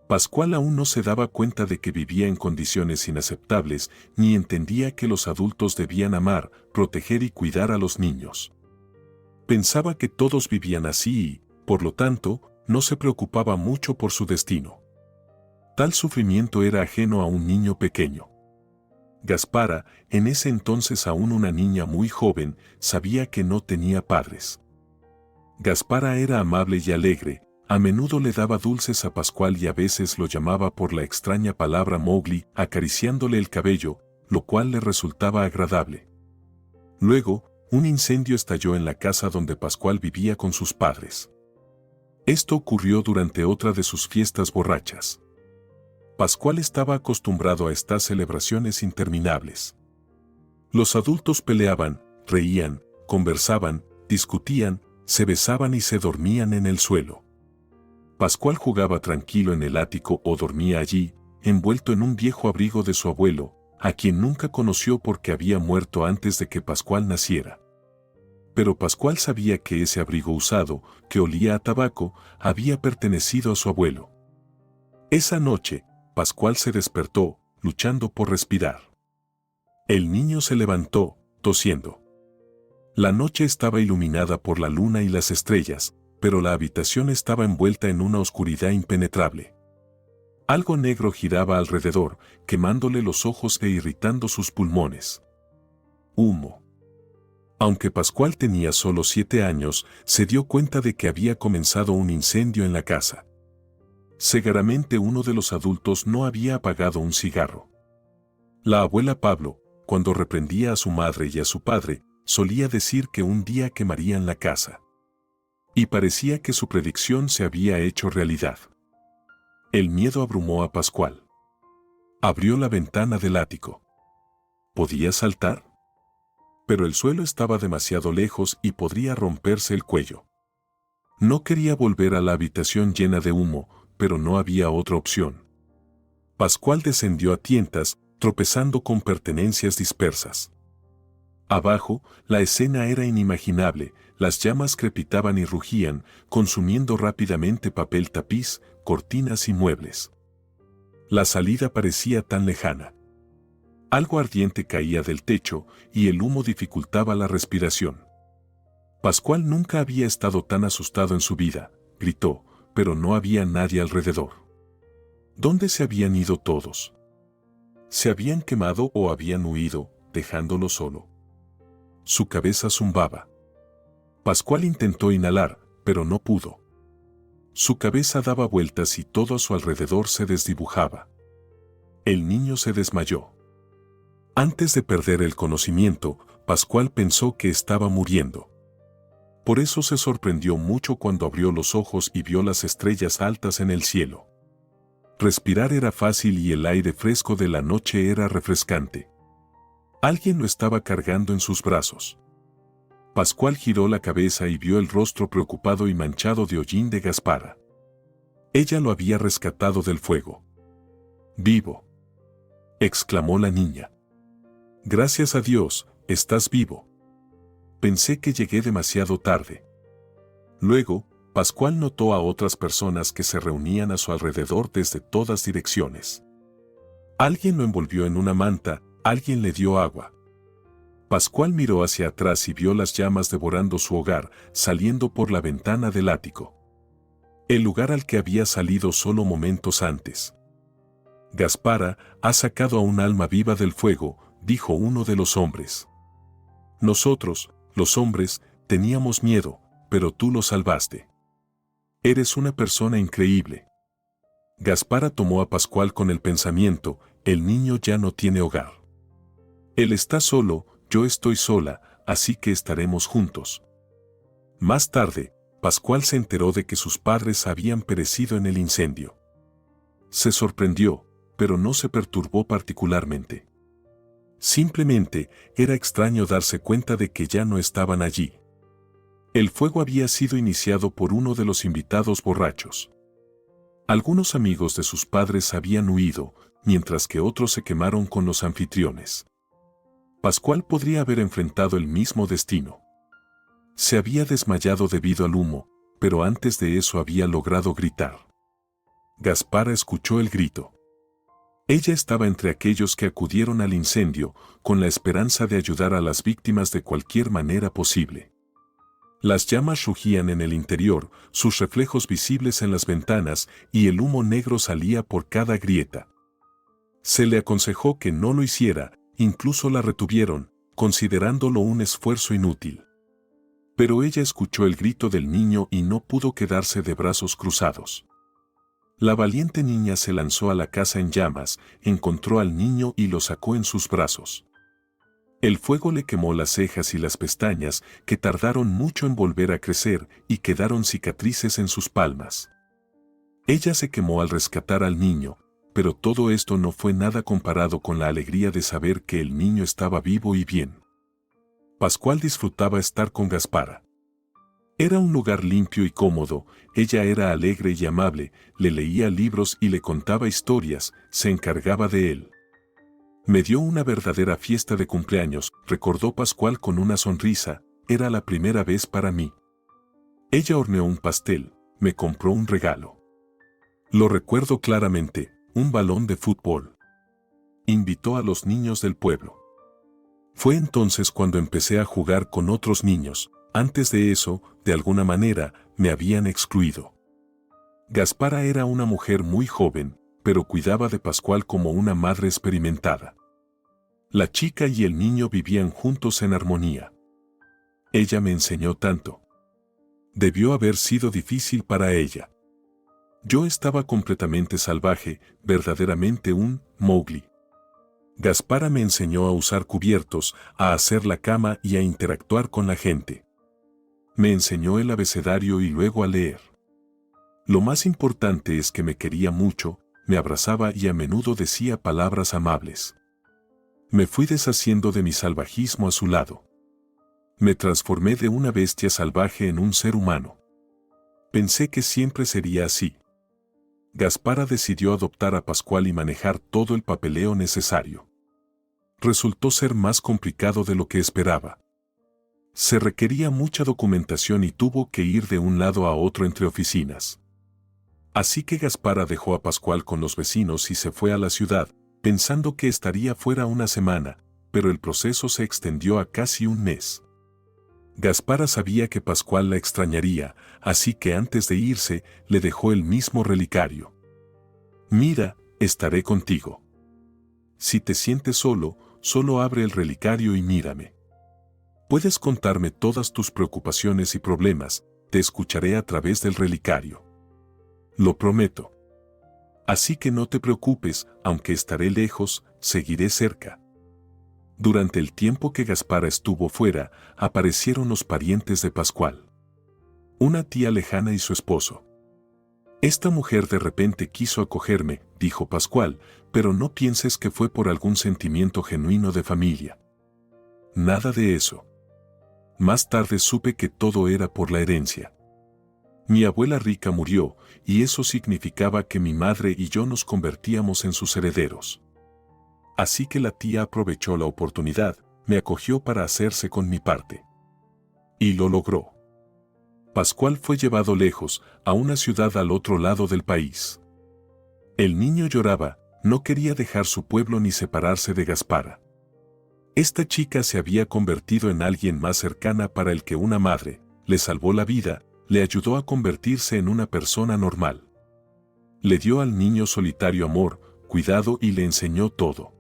Pascual aún no se daba cuenta de que vivía en condiciones inaceptables, ni entendía que los adultos debían amar, proteger y cuidar a los niños. Pensaba que todos vivían así y, por lo tanto, no se preocupaba mucho por su destino. Tal sufrimiento era ajeno a un niño pequeño. Gaspara, en ese entonces aún una niña muy joven, sabía que no tenía padres. Gaspara era amable y alegre, a menudo le daba dulces a Pascual y a veces lo llamaba por la extraña palabra Mowgli, acariciándole el cabello, lo cual le resultaba agradable. Luego, un incendio estalló en la casa donde Pascual vivía con sus padres. Esto ocurrió durante otra de sus fiestas borrachas. Pascual estaba acostumbrado a estas celebraciones interminables. Los adultos peleaban, reían, conversaban, discutían, se besaban y se dormían en el suelo. Pascual jugaba tranquilo en el ático o dormía allí, envuelto en un viejo abrigo de su abuelo, a quien nunca conoció porque había muerto antes de que Pascual naciera. Pero Pascual sabía que ese abrigo usado, que olía a tabaco, había pertenecido a su abuelo. Esa noche, Pascual se despertó, luchando por respirar. El niño se levantó, tosiendo. La noche estaba iluminada por la luna y las estrellas, pero la habitación estaba envuelta en una oscuridad impenetrable. Algo negro giraba alrededor, quemándole los ojos e irritando sus pulmones. Humo. Aunque Pascual tenía solo 7 años, se dio cuenta de que había comenzado un incendio en la casa. Segaramente uno de los adultos no había apagado un cigarro. La abuela Pablo, cuando reprendía a su madre y a su padre, solía decir que un día quemarían la casa. Y parecía que su predicción se había hecho realidad. El miedo abrumó a Pascual. Abrió la ventana del ático. ¿Podía saltar? Pero el suelo estaba demasiado lejos y podría romperse el cuello. No quería volver a la habitación llena de humo, pero no había otra opción. Pascual descendió a tientas, tropezando con pertenencias dispersas. Abajo, la escena era inimaginable, las llamas crepitaban y rugían, consumiendo rápidamente papel tapiz, cortinas y muebles. La salida parecía tan lejana. Algo ardiente caía del techo y el humo dificultaba la respiración. Pascual nunca había estado tan asustado en su vida, gritó, pero no había nadie alrededor. ¿Dónde se habían ido todos? Se habían quemado o habían huido, dejándolo solo. Su cabeza zumbaba. Pascual intentó inhalar, pero no pudo. Su cabeza daba vueltas y todo a su alrededor se desdibujaba. El niño se desmayó. Antes de perder el conocimiento, Pascual pensó que estaba muriendo. Por eso se sorprendió mucho cuando abrió los ojos y vio las estrellas altas en el cielo. Respirar era fácil y el aire fresco de la noche era refrescante. Alguien lo estaba cargando en sus brazos. Pascual giró la cabeza y vio el rostro preocupado y manchado de hollín de Gaspara. Ella lo había rescatado del fuego. «Vivo», exclamó la niña. «Gracias a Dios, estás vivo. Pensé que llegué demasiado tarde». Luego, Pascual notó a otras personas que se reunían a su alrededor desde todas direcciones. Alguien lo envolvió en una manta, alguien le dio agua. Pascual miró hacia atrás y vio las llamas devorando su hogar, saliendo por la ventana del ático. El lugar al que había salido solo momentos antes. «Gaspara ha sacado a un alma viva del fuego», dijo uno de los hombres. «Nosotros, los hombres, teníamos miedo, pero tú lo salvaste. Eres una persona increíble». Gaspara tomó a Pascual con el pensamiento: el niño ya no tiene hogar. Él está solo, yo estoy sola, así que estaremos juntos. Más tarde, Pascual se enteró de que sus padres habían perecido en el incendio. Se sorprendió, pero no se perturbó particularmente. Simplemente, era extraño darse cuenta de que ya no estaban allí. El fuego había sido iniciado por uno de los invitados borrachos. Algunos amigos de sus padres habían huido, mientras que otros se quemaron con los anfitriones. Pascual podría haber enfrentado el mismo destino. Se había desmayado debido al humo, pero antes de eso había logrado gritar. Gaspara escuchó el grito. Ella estaba entre aquellos que acudieron al incendio, con la esperanza de ayudar a las víctimas de cualquier manera posible. Las llamas rugían en el interior, sus reflejos visibles en las ventanas, y el humo negro salía por cada grieta. Se le aconsejó que no lo hiciera, incluso la retuvieron, considerándolo un esfuerzo inútil. Pero ella escuchó el grito del niño y no pudo quedarse de brazos cruzados. La valiente niña se lanzó a la casa en llamas, encontró al niño y lo sacó en sus brazos. El fuego le quemó las cejas y las pestañas, que tardaron mucho en volver a crecer, y quedaron cicatrices en sus palmas. Ella se quemó al rescatar al niño, pero todo esto no fue nada comparado con la alegría de saber que el niño estaba vivo y bien. Pascual disfrutaba estar con Gaspara. Era un lugar limpio y cómodo, ella era alegre y amable, le leía libros y le contaba historias, se encargaba de él. «Me dio una verdadera fiesta de cumpleaños», recordó Pascual con una sonrisa, «era la primera vez para mí. Ella horneó un pastel, me compró un regalo. Lo recuerdo claramente, un balón de fútbol. Invitó a los niños del pueblo. Fue entonces cuando empecé a jugar con otros niños, antes de eso, de alguna manera, me habían excluido». Gaspara era una mujer muy joven, pero cuidaba de Pascual como una madre experimentada. La chica y el niño vivían juntos en armonía. «Ella me enseñó tanto. Debió haber sido difícil para ella. Yo estaba completamente salvaje, verdaderamente un Mowgli. Gaspara me enseñó a usar cubiertos, a hacer la cama y a interactuar con la gente. Me enseñó el abecedario y luego a leer. Lo más importante es que me quería mucho, me abrazaba y a menudo decía palabras amables. Me fui deshaciendo de mi salvajismo a su lado. Me transformé de una bestia salvaje en un ser humano. Pensé que siempre sería así». Gaspara decidió adoptar a Pascual y manejar todo el papeleo necesario. Resultó ser más complicado de lo que esperaba. Se requería mucha documentación y tuvo que ir de un lado a otro entre oficinas. Así que Gaspara dejó a Pascual con los vecinos y se fue a la ciudad, pensando que estaría fuera una semana, pero el proceso se extendió a casi un mes. Gaspara sabía que Pascual la extrañaría, así que antes de irse, le dejó el mismo relicario. «Mira, estaré contigo. Si te sientes solo, solo abre el relicario y mírame. Puedes contarme todas tus preocupaciones y problemas, te escucharé a través del relicario. Lo prometo. Así que no te preocupes, aunque estaré lejos, seguiré cerca. Durante el tiempo que Gaspara estuvo fuera, aparecieron los parientes de Pascual. Una tía lejana y su esposo. Esta mujer de repente quiso acogerme, dijo Pascual, pero no pienses que fue por algún sentimiento genuino de familia. Nada de eso. Más tarde supe que todo era por la herencia. Mi abuela rica murió, y eso significaba que mi madre y yo nos convertíamos en sus herederos. Así que la tía aprovechó la oportunidad, me acogió para hacerse con mi parte. Y lo logró. Pascual fue llevado lejos, a una ciudad al otro lado del país. El niño lloraba, no quería dejar su pueblo ni separarse de Gaspara. Esta chica se había convertido en alguien más cercana para el que una madre, le salvó la vida, le ayudó a convertirse en una persona normal. Le dio al niño solitario amor, cuidado y le enseñó todo.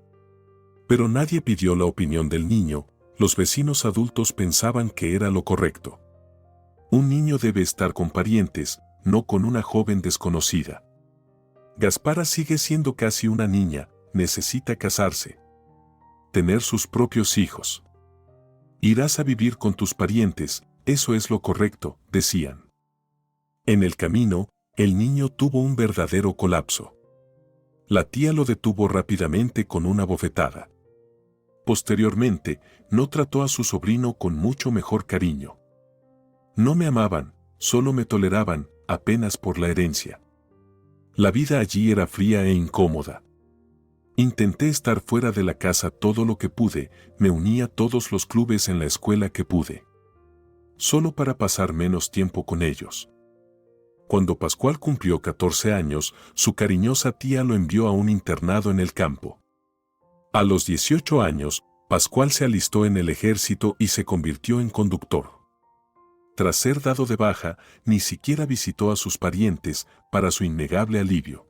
Pero nadie pidió la opinión del niño, los vecinos adultos pensaban que era lo correcto. Un niño debe estar con parientes, no con una joven desconocida. Gaspara sigue siendo casi una niña, necesita casarse. Tener sus propios hijos. Irás a vivir con tus parientes, eso es lo correcto, decían. En el camino, el niño tuvo un verdadero colapso. La tía lo detuvo rápidamente con una bofetada. Posteriormente, no trató a su sobrino con mucho mejor cariño. No me amaban, solo me toleraban, apenas por la herencia. La vida allí era fría e incómoda. Intenté estar fuera de la casa todo lo que pude, me uní a todos los clubes en la escuela que pude. Solo para pasar menos tiempo con ellos. Cuando Pascual cumplió 14 años, su cariñosa tía lo envió a un internado en el campo. A los 18 años, Pascual se alistó en el ejército y se convirtió en conductor. Tras ser dado de baja, ni siquiera visitó a sus parientes, para su innegable alivio.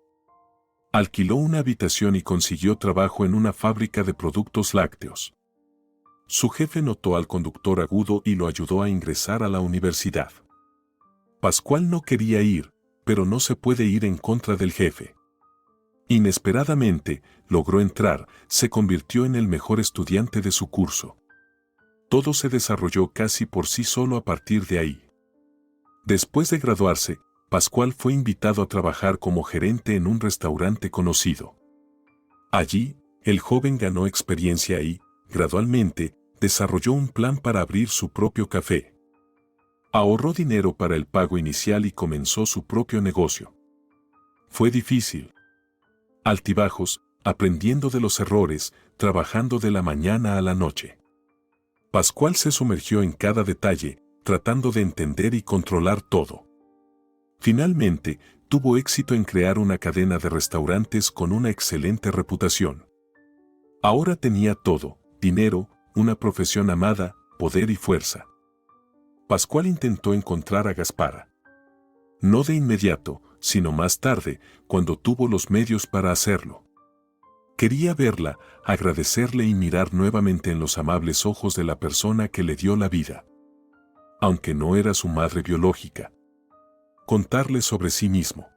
Alquiló una habitación y consiguió trabajo en una fábrica de productos lácteos. Su jefe notó al conductor agudo y lo ayudó a ingresar a la universidad. Pascual no quería ir, pero no se puede ir en contra del jefe. Inesperadamente, logró entrar, se convirtió en el mejor estudiante de su curso. Todo se desarrolló casi por sí solo a partir de ahí. Después de graduarse, Pascual fue invitado a trabajar como gerente en un restaurante conocido. Allí, el joven ganó experiencia y, gradualmente, desarrolló un plan para abrir su propio café. Ahorró dinero para el pago inicial y comenzó su propio negocio. Fue difícil. Altibajos, aprendiendo de los errores, trabajando de la mañana a la noche. Pascual se sumergió en cada detalle, tratando de entender y controlar todo. Finalmente, tuvo éxito en crear una cadena de restaurantes con una excelente reputación. Ahora tenía todo: dinero, una profesión amada, poder y fuerza. Pascual intentó encontrar a Gaspara. No de inmediato, sino más tarde, cuando tuvo los medios para hacerlo. Quería verla, agradecerle y mirar nuevamente en los amables ojos de la persona que le dio la vida. Aunque no era su madre biológica. Contarle sobre sí mismo.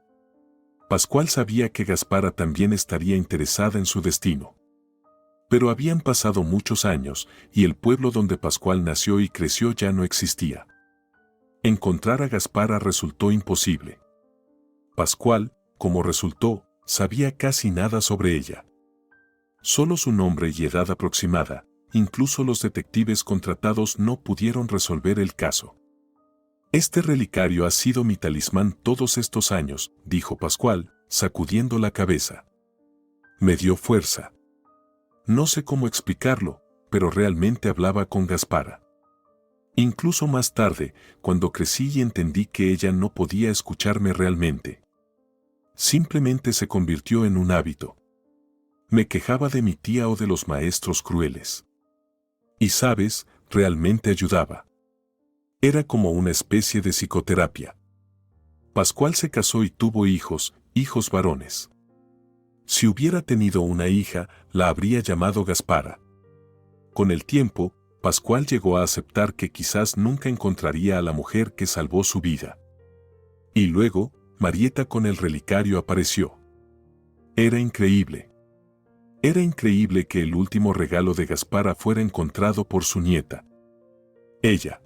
Pascual sabía que Gaspara también estaría interesada en su destino. Pero habían pasado muchos años, y el pueblo donde Pascual nació y creció ya no existía. Encontrar a Gaspara resultó imposible. Pascual, como resultó, sabía casi nada sobre ella. Solo su nombre y edad aproximada, incluso los detectives contratados no pudieron resolver el caso. Este relicario ha sido mi talismán todos estos años, dijo Pascual, sacudiendo la cabeza. Me dio fuerza. No sé cómo explicarlo, pero realmente hablaba con Gaspara. Incluso más tarde, cuando crecí y entendí que ella no podía escucharme realmente. Simplemente se convirtió en un hábito. Me quejaba de mi tía o de los maestros crueles. Y sabes, realmente ayudaba. Era como una especie de psicoterapia. Pascual se casó y tuvo hijos, hijos varones. Si hubiera tenido una hija, la habría llamado Gaspara. Con el tiempo, Pascual llegó a aceptar que quizás nunca encontraría a la mujer que salvó su vida. Y luego, Marieta con el relicario apareció. Era increíble. Era increíble que el último regalo de Gaspara fuera encontrado por su nieta. Ella.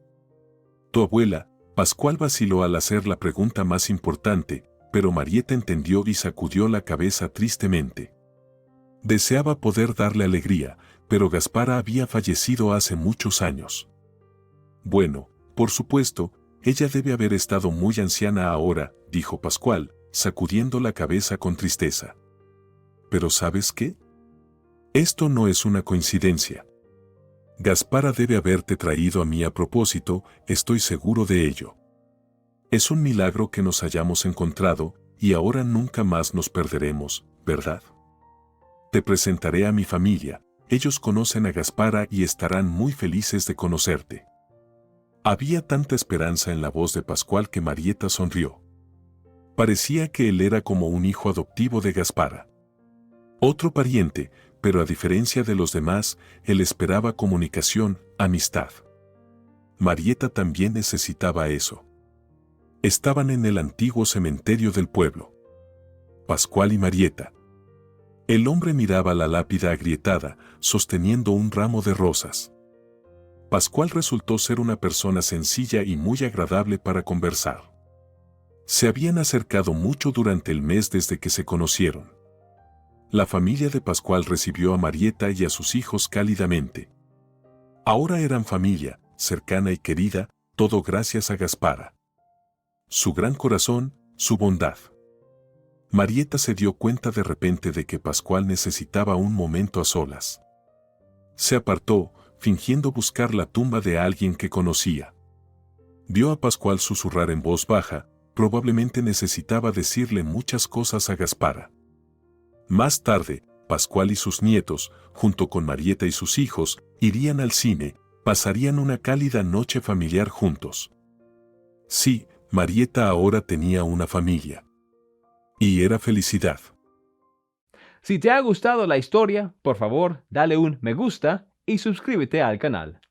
Tu abuela. Pascual vaciló al hacer la pregunta más importante, pero Marieta entendió y sacudió la cabeza tristemente. Deseaba poder darle alegría, pero Gaspara había fallecido hace muchos años. Bueno, por supuesto, ella debe haber estado muy anciana ahora, dijo Pascual, sacudiendo la cabeza con tristeza. Pero ¿sabes qué? Esto no es una coincidencia. Gaspara debe haberte traído a mí a propósito, estoy seguro de ello. Es un milagro que nos hayamos encontrado, y ahora nunca más nos perderemos, ¿verdad? Te presentaré a mi familia, ellos conocen a Gaspara y estarán muy felices de conocerte. Había tanta esperanza en la voz de Pascual que Marieta sonrió. Parecía que él era como un hijo adoptivo de Gaspara. Otro pariente, pero a diferencia de los demás, él esperaba comunicación, amistad. Marieta también necesitaba eso. Estaban en el antiguo cementerio del pueblo. Pascual y Marieta. El hombre miraba la lápida agrietada, sosteniendo un ramo de rosas. Pascual resultó ser una persona sencilla y muy agradable para conversar. Se habían acercado mucho durante el mes desde que se conocieron. La familia de Pascual recibió a Marieta y a sus hijos cálidamente. Ahora eran familia, cercana y querida, todo gracias a Gaspara. Su gran corazón, su bondad. Marieta se dio cuenta de repente de que Pascual necesitaba un momento a solas. Se apartó, fingiendo buscar la tumba de alguien que conocía. Vio a Pascual susurrar en voz baja, probablemente necesitaba decirle muchas cosas a Gaspara. Más tarde, Pascual y sus nietos, junto con Marieta y sus hijos, irían al cine, pasarían una cálida noche familiar juntos. Sí, Marieta ahora tenía una familia. Y era felicidad. Si te ha gustado la historia, por favor, dale un me gusta y suscríbete al canal.